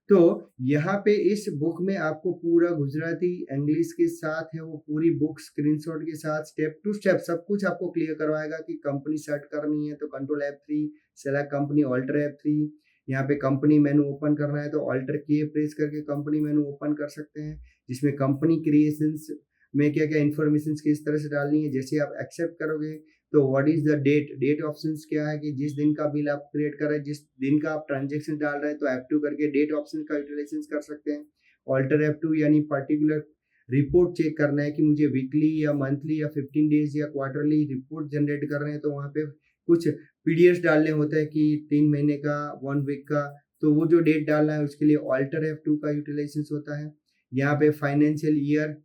Speaker 1: तो यहाँ पे इस बुक में आपको पूरा गुजराती, इंग्लिश के साथ है वो पूरी बुक स्क्रीनशॉट के साथ स्टेप टू स्टेप सब कुछ आपको क्लियर करवाएगा कि कंपनी सेट करनी है तो control F3, select company alter F3, यहाँ पे कंपनी मेनू ओपन करना है तो ऑल्टर की प्रेस करके कंपनी मेनू ओपन कर सकते हैं, जिसमें कंपनी क्रिएशंस में क्या-क्या इन्फॉर्मेशन किस तरह से डालनी है। जैसे आप एक्सेप्ट करोगे तो what is the date, date options क्या है कि जिस दिन का बिल आप क्रिएट कर रहे हैं, जिस दिन का आप ट्रांज़ैक्शन डाल रहे हैं, तो F2 करके डेट ऑप्शन का यूटिलाइज़ेशन कर सकते हैं। ऑल्टर F2 यानी पर्टिकुलर रिपोर्ट चेक करना है कि मुझे वीकली या मंथली या 15 डेज़ या क्वार्टरली रिपोर्ट जनरेट कर रहे हैं, तो वहाँ पे कुछ पीडीएफ्स डालने होते हैं कि 3 महीने का, 1 वीक का, तो वो जो डेट डालना है उसके लिए ऑल्टर F2 का यूटिलाइज़ेशन होता है। यहाँ पे फाइनेंशियल ईयर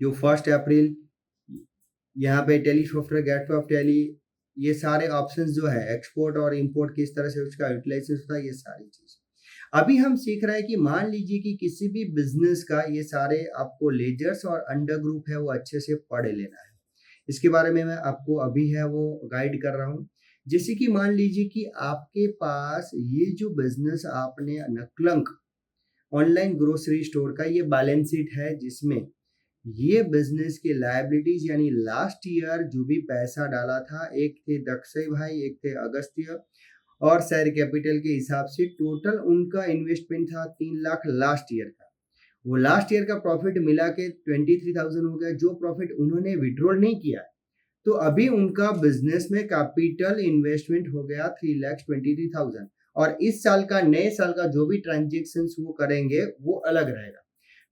Speaker 1: जो 1 अप्रैल, यहाँ पे Tally software, gate of Tally, ये सारे ऑप्शंस जो है एक्सपोर्ट और इंपोर्ट किस तरह से उसका यूटिलाइजेशन होता है, ये सारी चीज़। अभी हम सीख रहे हैं कि मान लीजिए कि किसी भी बिज़नेस का ये सारे आपको लेजर्स और अंडर ग्रुप है वो अच्छे से पढ़ लेना है। इसके बारे में मैं आपको अभी है वो गाइड कर रहा हूँ। जैसे कि मान लीजिए कि आपके पास ये जो बिज़नेस आपने नकलंक ऑनलाइन ग्रोसरी स्टोर का ये बैलेंस शीट है, जिसमें ये बिजनेस की लायबिलिटीज यानी लास्ट ईयर जो भी पैसा डाला था, एक थे दक्षय भाई, एक थे अगस्त्य, और शेयर कैपिटल के हिसाब से टोटल उनका इन्वेस्टमेंट था 3 लाख लास्ट ईयर का। वो लास्ट ईयर का प्रॉफिट मिला के 23,000 हो गया, जो प्रॉफिट उन्होंने विड्रॉल नहीं किया, तो अभी उनका बिजनेस में कैपिटल इन्वेस्टमेंट हो गया 3,23,000, और इस साल का, नए साल का जो भी ट्रांजेक्शन वो करेंगे वो अलग रहेगा।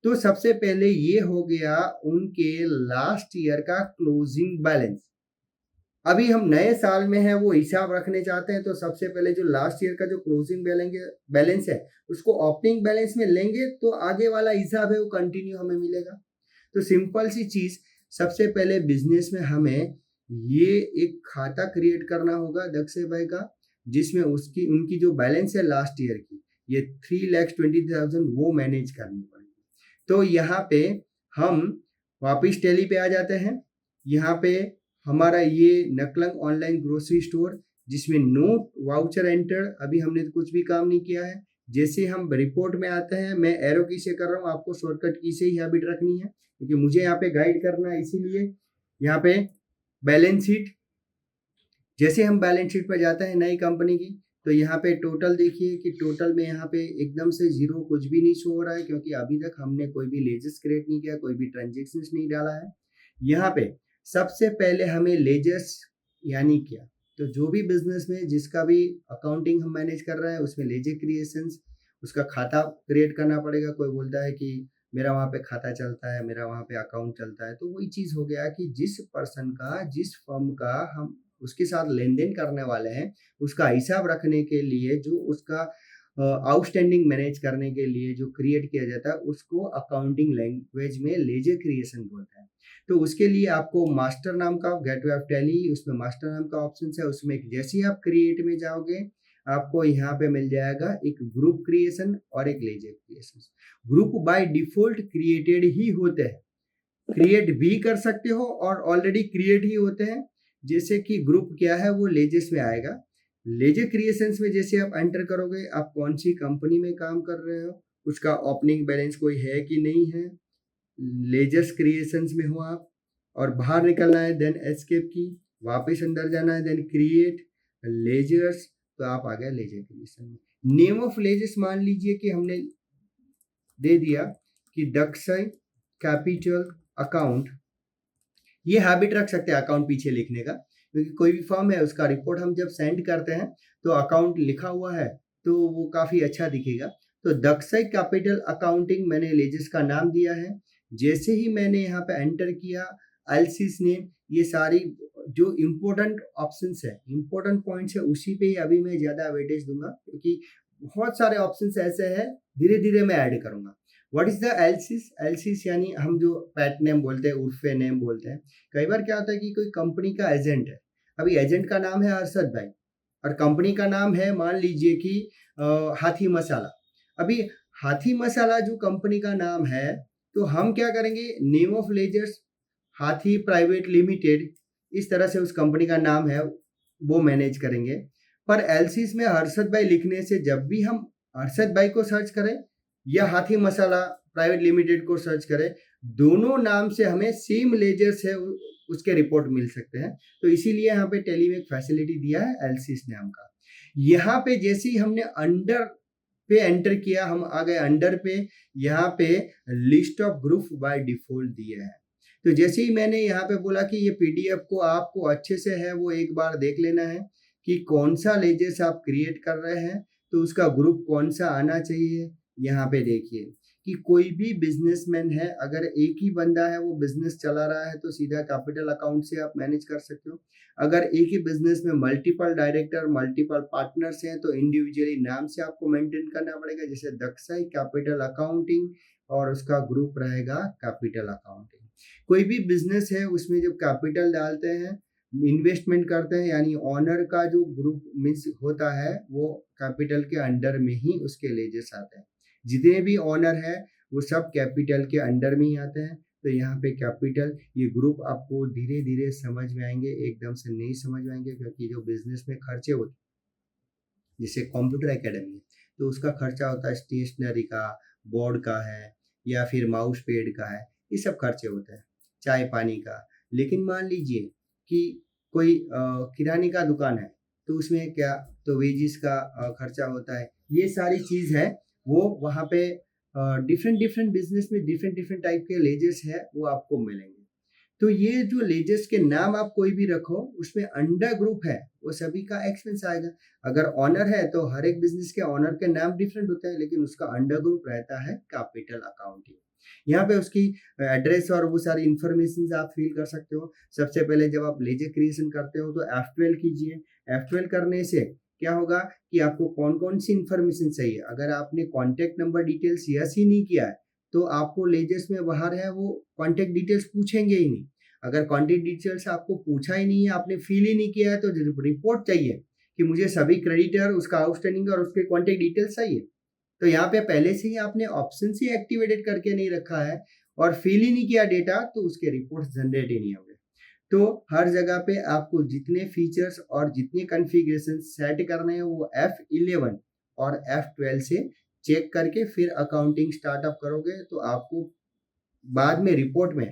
Speaker 1: तो सबसे पहले ये हो गया उनके लास्ट ईयर का क्लोजिंग बैलेंस। अभी हम नए साल में हैं, वो हिसाब रखने चाहते हैं, तो सबसे पहले जो लास्ट ईयर का जो क्लोजिंग बैलेंस है उसको ओपनिंग बैलेंस में लेंगे, तो आगे वाला हिसाब है वो कंटिन्यू हमें मिलेगा। तो सिंपल सी चीज, सबसे पहले बिजनेस में हमें ये एक खाता क्रिएट करना होगा दक्षय भाई का, जिसमें उसकी उनकी जो बैलेंस है लास्ट ईयर की, ये 3,20,000 वो मैनेज करनी पड़ेगी। तो यहाँ पे हम वापिस टैली पे आ जाते हैं। यहाँ पे हमारा ये नकलंग ऑनलाइन ग्रोसरी स्टोर, जिसमें नो वाउचर एंटर, अभी हमने तो कुछ भी काम नहीं किया है। जैसे हम रिपोर्ट में आते हैं, मैं एरो की से कर रहा हूँ, आपको शॉर्टकट की से ही हैबिट रखनी है क्योंकि मुझे यहाँ पे गाइड करना है। इसीलिए यहाँ पे बैलेंस शीट, जैसे हम बैलेंस शीट पर जाते हैं नई कंपनी की, तो यहाँ पे टोटल देखिए कि टोटल में यहाँ पे एकदम से जीरो कुछ भी नहीं शो हो रहा है, क्योंकि अभी तक हमने कोई भी लेजर्स क्रिएट नहीं किया, कोई भी ट्रांजेक्शन्स नहीं डाला है। यहाँ पे सबसे पहले हमें लेजर्स यानी क्या, तो जो भी बिजनेस में जिसका भी अकाउंटिंग हम मैनेज कर रहे हैं उसमें लेजर क्रिएशंस, उसका खाता क्रिएट करना पड़ेगा। कोई बोलता है कि मेरा वहाँ पे खाता चलता है, मेरा वहाँ पे अकाउंट चलता है, तो वही चीज़ हो गया कि जिस पर्सन का, जिस फर्म का हम उसके साथ लेन देन करने वाले हैं, उसका हिसाब रखने के लिए जो उसका आउटस्टैंडिंग मैनेज करने के लिए जो क्रिएट किया जाता है, उसको अकाउंटिंग लैंग्वेज में लेजर क्रिएशन बोलते हैं। तो उसके लिए आपको मास्टर नाम का गेटवे ऑफ टैली, उसमें मास्टर नाम का ऑप्शन है, उसमें जैसे ही आप क्रिएट में जाओगे आपको यहाँ पे मिल जाएगा एक ग्रुप क्रिएशन और एक laser creation. Group by default created he होते हैं, क्रिएट भी कर सकते हो और ऑलरेडी क्रिएट ही होते हैं। जैसे कि ग्रुप क्या है वो लेजर्स में आएगा। लेजर क्रिएशंस में जैसे आप एंटर करोगे, आप कौन सी कंपनी में काम कर रहे हो, उसका ओपनिंग बैलेंस कोई है कि नहीं है, लेजर्स क्रिएशंस में हो आप, और बाहर निकलना है देन एस्केप की, वापस अंदर जाना है देन क्रिएट लेजर्स, तो आप आ गए लेजर क्रिएशन में। नेम ऑफ लेजर्स मान लीजिए कि हमने दे दिया कि दक्षय कैपिटल अकाउंट, ये हैबिट रख सकते हैं अकाउंट पीछे लिखने का, क्योंकि कोई भी फर्म है उसका रिपोर्ट हम जब सेंड करते हैं तो अकाउंट लिखा हुआ है तो वो काफी अच्छा दिखेगा। तो दक्षय कैपिटल अकाउंटिंग मैंने लेजर्स का नाम दिया है। जैसे ही मैंने यहाँ पे एंटर किया एलसीस नेम, ये सारी जो इम्पोर्टेंट ऑप्शंस है, इम्पोर्टेंट पॉइंट्स है, उसी पे ही अभी मैं ज्यादा वेटेज दूंगा, क्योंकि बहुत सारे ऑप्शंस ऐसे हैं, धीरे धीरे मैं ऐड करूंगा। What is the LCS? LCS यानी हम जो पैट नेम बोलते हैं, उर्फे नेम बोलते हैं। कई बार क्या होता है कि कोई कंपनी का एजेंट है, अभी एजेंट का नाम है अरशद भाई और कंपनी का नाम है मान लीजिए कि हाथी मसाला। अभी हाथी मसाला जो कंपनी का नाम है, तो हम क्या करेंगे, नेम ऑफ लेजर्स हाथी प्राइवेट लिमिटेड, इस तरह से उस कंपनी का नाम है वो मैनेज करेंगे। पर एलसीस में हर्षद भाई लिखने से जब भी हम हर्षद भाई को सर्च करें या हाथी मसाला प्राइवेट लिमिटेड को सर्च करें, दोनों नाम से हमें सेम लेजर्स है उसके रिपोर्ट मिल सकते हैं। तो इसीलिए यहाँ पे टेली में एक फैसिलिटी दिया है एलसीस नाम का। यहाँ पे जैसे ही हमने अंडर पे एंटर किया, हम आ गए अंडर पे, यहाँ पे list of group by default दिया है। तो जैसे ही मैंने यहाँ पे बोला कि ये पीडीएफ को आपको अच्छे से है वो एक बार देख लेना है कि कौन सा लेजर्स आप क्रिएट कर रहे हैं, तो उसका ग्रुप कौन सा आना चाहिए। यहाँ पे देखिए कि कोई भी बिजनेसमैन है, अगर एक ही बंदा है वो बिजनेस चला रहा है तो सीधा कैपिटल अकाउंट से आप मैनेज कर सकते हो। अगर एक ही बिजनेस में मल्टीपल डायरेक्टर, मल्टीपल पार्टनर्स हैं, तो इंडिविजुअली नाम से आपको मेंटेन करना पड़ेगा, जैसे दक्षय कैपिटल अकाउंटिंग और उसका ग्रुप रहेगा कैपिटल अकाउंटिंग। कोई भी बिजनेस है उसमें जब कैपिटल डालते हैं, इन्वेस्टमेंट करते हैं, यानी ऑनर का जो ग्रुप मीन्स होता है वो कैपिटल के अंडर में ही उसके लेजर्स आते हैं। जितने भी ऑनर है वो सब कैपिटल के अंडर में ही आते हैं। तो यहाँ पे कैपिटल, ये ग्रुप आपको धीरे धीरे समझ में आएंगे, एकदम से नहीं समझ में आएंगे, क्योंकि जो बिजनेस में खर्चे होते हैं, जैसे कंप्यूटर एकेडमी है तो उसका खर्चा होता है स्टेशनरी का, बोर्ड का है, या फिर माउस पैड का है, ये सब खर्चे होते हैं, चाय पानी का। लेकिन मान लीजिए कि कोई किराने का दुकान है, तो उसमें क्या, तो वेजिस का खर्चा होता है, ये सारी चीज है वो वहाँ पे डिफरेंट डिफरेंट बिजनेस में डिफरेंट डिफरेंट टाइप के लेजर्स है वो आपको मिलेंगे। तो ये जो लेजर्स के नाम आप कोई भी रखो, उसमें अंडर ग्रुप है वो सभी का एक्सपेंस आएगा। अगर ऑनर है तो हर एक बिजनेस के ऑनर के नाम डिफरेंट होते हैं, लेकिन उसका अंडर ग्रुप रहता है कैपिटल अकाउंटिंग। यहाँ पे उसकी एड्रेस और वो सारी इन्फॉर्मेशन आप फिल कर सकते हो। सबसे पहले जब आप लेजर क्रिएशन करते हो तो F12 कीजिए। F12 करने से क्या होगा कि आपको कौन कौन सी इन्फॉर्मेशन चाहिए। अगर आपने contact number details yes he नहीं किया है तो आपको लेजर्स में बाहर है वो कॉन्टैक्ट डिटेल्स पूछेंगे ही नहीं। अगर कॉन्टैक्ट डिटेल्स आपको पूछा ही नहीं है, आपने फिल ही नहीं किया है, तो रिपोर्ट चाहिए कि मुझे सभी क्रेडिटर, उसका आउटस्टैंडिंग और उसके कॉन्टैक्ट डिटेल्स चाहिए। तो यहाँ पे पहले से ही आपने ऑप्शन ही एक्टिवेटेड करके नहीं रखा है और फिल ही नहीं किया डेटा, तो उसके रिपोर्ट जनरेट ही नहीं होंगे। तो हर जगह पे आपको जितने फीचर्स और जितने कॉन्फ़िगरेशन सेट करने हैं वो F11 और F12 से चेक करके फिर अकाउंटिंग स्टार्टअप करोगे तो आपको बाद में रिपोर्ट में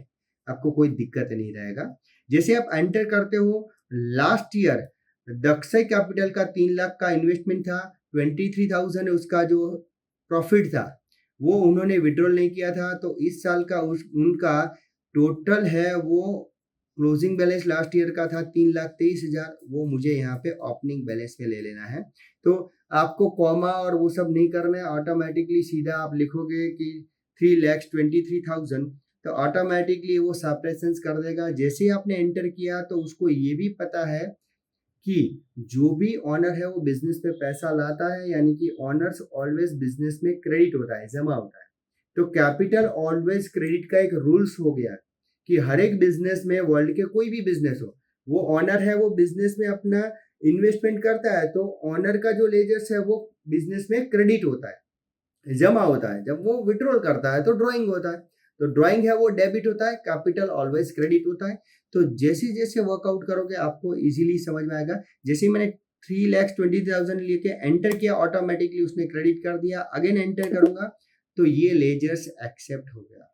Speaker 1: आपको कोई दिक्कत नहीं रहेगा। जैसे आप एंटर करते हो, लास्ट ईयर दक्षय कैपिटल का 3 लाख का इन्वेस्टमेंट था, 23,000 उसका जो प्रॉफिट था वो उन्होंने विड्रॉल नहीं किया था। तो इस साल का उनका टोटल है वो क्लोजिंग बैलेंस लास्ट ईयर का था 3,23,000, वो मुझे यहाँ पे ओपनिंग बैलेंस में ले लेना है। तो आपको कॉमा और वो सब नहीं करना है, ऑटोमेटिकली सीधा आप लिखोगे कि 3,23,000 तो ऑटोमेटिकली वो सप्रेशंस कर देगा। जैसे ही आपने एंटर किया तो उसको ये भी पता है कि जो भी ऑनर है वो बिजनेस में पैसा लाता है, यानी कि ऑनर्स ऑलवेज बिजनेस में क्रेडिट होता है, जमा होता है। तो कैपिटल ऑलवेज क्रेडिट का एक रूल्स हो गया कि हर एक बिजनेस में, वर्ल्ड के कोई भी बिजनेस हो, वो ऑनर है वो बिजनेस में अपना इन्वेस्टमेंट करता है तो ऑनर का जो लेजर्स है वो बिजनेस में क्रेडिट होता है, जमा होता है। जब वो विड्रॉल करता है तो ड्रॉइंग होता है, तो ड्रॉइंग है वो डेबिट होता है, कैपिटल ऑलवेज क्रेडिट होता है। तो जैसे जैसे वर्कआउट करोगे आपको इजीली समझ में आएगा। जैसे मैंने 3,20,000 लेके एंटर किया, ऑटोमेटिकली उसने क्रेडिट कर दिया। अगेन एंटर करूंगा तो ये लेजर्स एक्सेप्ट हो गया।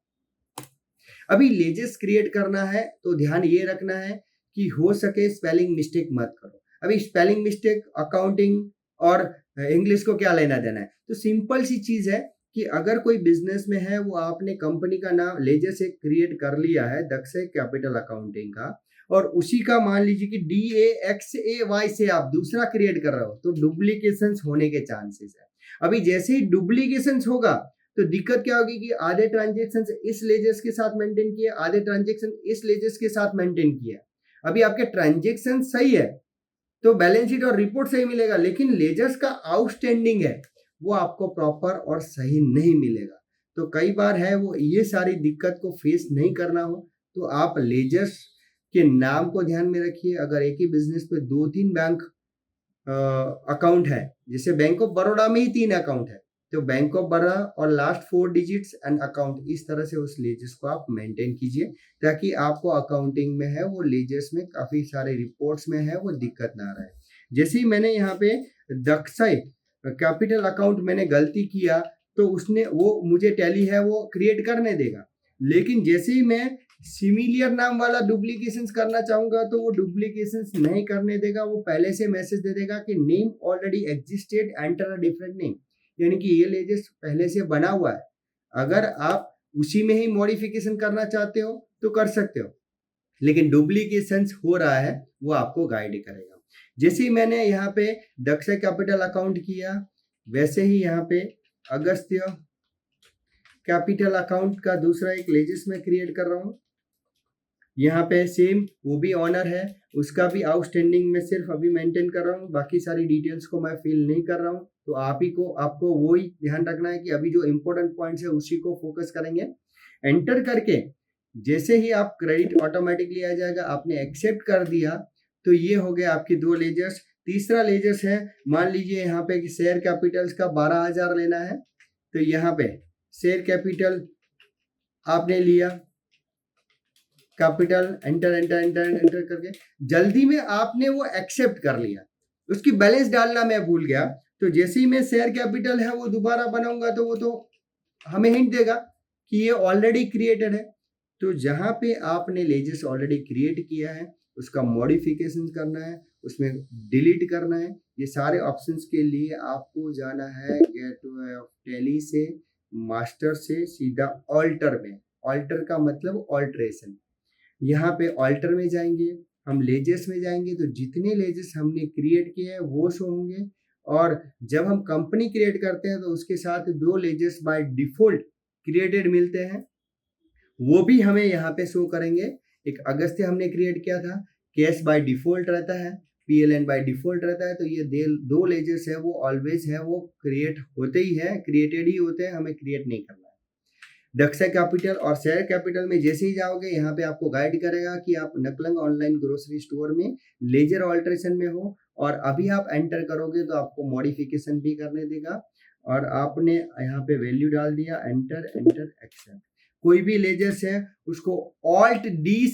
Speaker 1: अभी लेजर्स क्रिएट करना है तो ध्यान ये रखना है कि हो सके स्पेलिंग मिस्टेक मत करो। अभी स्पेलिंग मिस्टेक अकाउंटिंग और इंग्लिश को क्या लेना देना है। तो सिंपल सी चीज है कि अगर कोई बिजनेस में है वो आपने कंपनी का नाम लेजर से क्रिएट कर लिया है, दक्षय कैपिटल अकाउंटिंग का, और उसी का मान लीजिए कि DAXAY से आप दूसरा क्रिएट कर रहे हो तो डुप्लीकेशन होने के चांसेस है। अभी जैसे ही डुप्लीकेशन होगा तो दिक्कत क्या होगी कि आधे ट्रांजेक्शन इस लेजर्स के साथ मेंटेन किए, आधे ट्रांजेक्शन इस लेजर्स के साथ मेंटेन किया। अभी आपके ट्रांजेक्शन सही है तो बैलेंस शीट और रिपोर्ट सही मिलेगा, लेकिन लेजर्स का आउटस्टैंडिंग है वो आपको प्रॉपर और सही नहीं मिलेगा। तो कई बार है वो ये सारी दिक्कत को फेस नहीं करना हो तो आप लेजर्स के नाम को ध्यान में रखिए। अगर एक ही बिजनेस पे 2-3 बैंक अकाउंट है, जैसे बैंक ऑफ बड़ौदा में ही 3 अकाउंट है, तो बैंक ऑफ बड़ौदा और लास्ट 4 डिजिट्स एंड अकाउंट, इस तरह से उस लेजर्स को आप मेंटेन कीजिए ताकि आपको अकाउंटिंग में है वो लेजर्स में काफी सारे रिपोर्ट्स में है वो दिक्कत ना रहे। जैसे ही मैंने यहाँ पे दक्षय कैपिटल अकाउंट मैंने गलती किया तो उसने वो मुझे टैली है वो क्रिएट करने देगा, लेकिन जैसे ही मैं सिमिलियर नाम वाला डुप्लीकेशंस करना चाहूंगा तो वो डुप्लीकेशंस नहीं करने देगा। वो पहले से मैसेज दे देगा कि name already existed, enter a different name, यानी कि ये लेजर्स पहले से बना हुआ है। अगर आप उसी में ही मॉडिफिकेशन करना चाहते हो तो कर सकते हो, लेकिन डुप्लीकेशंस हो रहा है वो आपको गाइड करेगा। जैसे ही मैंने यहाँ पे दक्षय कैपिटल अकाउंट किया वैसे ही यहाँ पे अगस्त्य कैपिटल अकाउंट का दूसरा एक लेजर्स में क्रिएट कर रहा हूँ। यहाँ पे सेम वो भी ऑनर है, उसका भी आउटस्टैंडिंग में सिर्फ अभी मेंटेन कर रहा हूँ, बाकी सारी डिटेल्स को मैं फिल नहीं कर रहा हूँ। तो आपको वो ही ध्यान रखना है कि अभी जो इंपॉर्टेंट पॉइंट्स है उसी को फोकस करेंगे। एंटर करके जैसे ही आप क्रेडिट ऑटोमेटिकली आ जाएगा, आपने एक्सेप्ट कर दिया तो ये हो गया आपकी 2 लेजर्स। तीसरा लेजर्स है, मान लीजिए यहाँ पे कि शेयर कैपिटल्स का 12,000 लेना है, तो यहाँ पे शेयर कैपिटल आपने लिया, capital enter enter enter enter करके जल्दी में आपने वो एक्सेप्ट कर लिया, उसकी बैलेंस डालना मैं भूल गया। तो जैसे ही मैं शेयर कैपिटल है वो दोबारा बनाऊंगा तो वो तो हमें हिंट देगा कि ये ऑलरेडी क्रिएटेड है। तो जहां पे आपने लेजर्स ऑलरेडी क्रिएट किया है उसका मॉडिफिकेशन करना है, उसमें डिलीट करना है, ये सारे ऑप्शंस के लिए आपको जाना है गेटवे ऑफ टैली से, मास्टर से सीधा ऑल्टर में। ऑल्टर का मतलब ऑल्ट्रेशन। यहाँ पे ऑल्टर में जाएंगे, हम लेजर्स में जाएंगे तो जितने लेजर्स हमने क्रिएट किए हैं वो शो होंगे। और जब हम कंपनी क्रिएट करते हैं तो उसके साथ 2 लेजर्स बाय डिफॉल्ट क्रिएटेड मिलते हैं, वो भी हमें यहाँ पे शो करेंगे। एक अगस्त हमने क्रिएट किया था, कैश बाय डिफॉल्ट रहता है, PLN बाय डिफॉल्ट रहता है। तो ये दो लेजर्स है वो ऑलवेज है, वो क्रिएट होते ही है, क्रिएटेड ही होते हैं, हमें क्रिएट नहीं करना है। दक्षा कैपिटल और शेयर कैपिटल में जैसे ही जाओगे यहाँ पे आपको गाइड करेगा कि आप नकलंग ऑनलाइन ग्रोसरी स्टोर में लेजर ऑल्ट्रेशन में हो, और अभी आप एंटर करोगे तो आपको मॉडिफिकेशन भी करने देगा। और आपने यहाँ पे वैल्यू डाल दिया, एंटर एंटर एक्सेप्ट। कोई भी लेजर्स है उसको ऑल्ट डी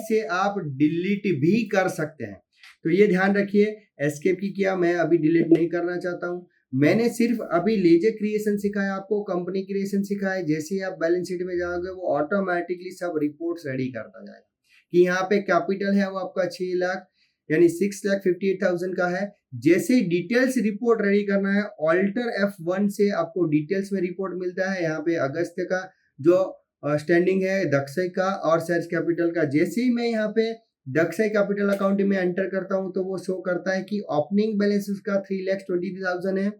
Speaker 1: से आप डिलीट भी कर सकते हैं। तो ये ध्यान रखिए, एस्केप की किया, मैं अभी डिलीट नहीं करना चाहता हूँ। मैंने सिर्फ अभी लेजर क्रिएशन सिखाया आपको, कंपनी क्रिएशन सिखाया। जैसे ही आप बैलेंस शीट में जाओगे वो ऑटोमेटिकली सब रिपोर्ट्स रेडी करता जाएगा कि यहाँ पे कैपिटल है वो आपका 6 लाख यानी 6,58,000 का है। जैसे ही डिटेल्स रिपोर्ट रेडी करना है, ऑल्टर F1 से आपको डिटेल्स में रिपोर्ट मिलता है। यहाँ पे अगस्त का जो स्टैंडिंग है, दक्षय का और शेयर कैपिटल का। जैसे ही मैं यहाँ पे दक्षय कैपिटल अकाउंट में एंटर करता हूं तो वो शो करता है कि ओपनिंग बैलेंस उसका 3,23,000 है।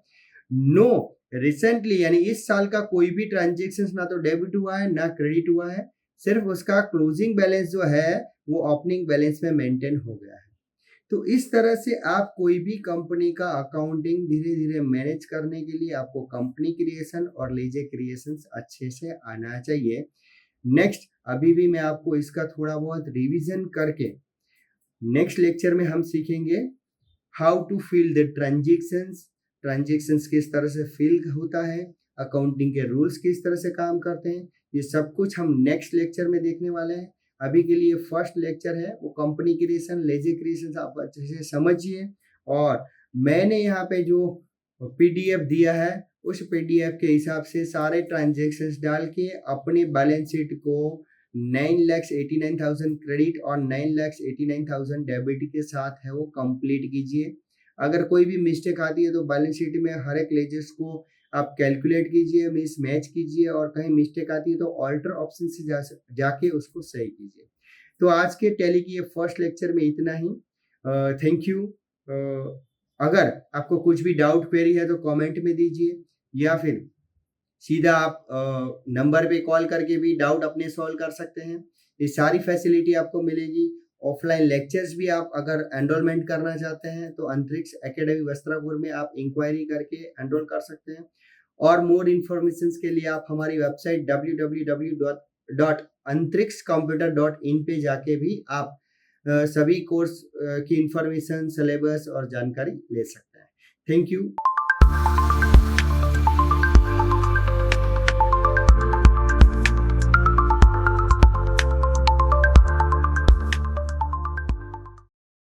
Speaker 1: नो रिसेंटली यानी इस साल का कोई भी ट्रांजेक्शन ना तो डेबिट हुआ है ना क्रेडिट हुआ है, सिर्फ उसका क्लोजिंग बैलेंस जो है वो ओपनिंग बैलेंस में मेंटेन हो गया है। तो इस तरह से आप कोई भी कंपनी का अकाउंटिंग धीरे धीरे मैनेज करने के लिए आपको कंपनी क्रिएशन और लेजर क्रिएशन अच्छे से आना चाहिए। नेक्स्ट अभी भी मैं आपको इसका थोड़ा बहुत रिवीजन करके नेक्स्ट लेक्चर में हम सीखेंगे how to fill the transactions किस तरह से फिल होता है, अकाउंटिंग के रूल्स किस तरह से काम करते हैं, ये सब कुछ हम नेक्स्ट लेक्चर में देखने वाले हैं। अभी के लिए फर्स्ट लेक्चर है वो कंपनी क्रिएशन, लेजर क्रिएशन आप अच्छे से समझिए। और मैंने यहाँ पे जो PDF दिया है उस PDF के हिसाब से सारे ट्रांजेक्शन्स डाल के अपने बैलेंस शीट को 9,89,000 क्रेडिट और 9,89,000 डेबिट के साथ है वो कंप्लीट कीजिए। अगर कोई भी मिस्टेक आती है तो बैलेंस शीट में हर एक लेजर्स को आप कैलकुलेट कीजिए, मिस मैच कीजिए, और कहीं मिस्टेक आती है तो ऑल्टर ऑप्शन से जाके उसको सही कीजिए। तो आज के टैली की ये फर्स्ट लेक्चर में इतना ही। Thank you. अगर आपको कुछ भी डाउट क्वेरी है तो कमेंट में दीजिए, या फिर सीधा आप नंबर पे कॉल करके भी डाउट अपने सॉल्व कर सकते हैं। ये सारी फैसिलिटी आपको मिलेगी। ऑफलाइन लेक्चर्स भी आप अगर एनरोलमेंट करना चाहते हैं तो अंतरिक्ष एकेडमी वस्त्रापुर में आप इंक्वायरी करके एनरोल कर सकते हैं। और मोर इन्फॉर्मेशन के लिए आप हमारी वेबसाइट www.antrixcomputer.in पे जाके भी आप सभी कोर्स की इंफॉर्मेशन, सिलेबस और जानकारी ले सकते हैं। Thank you.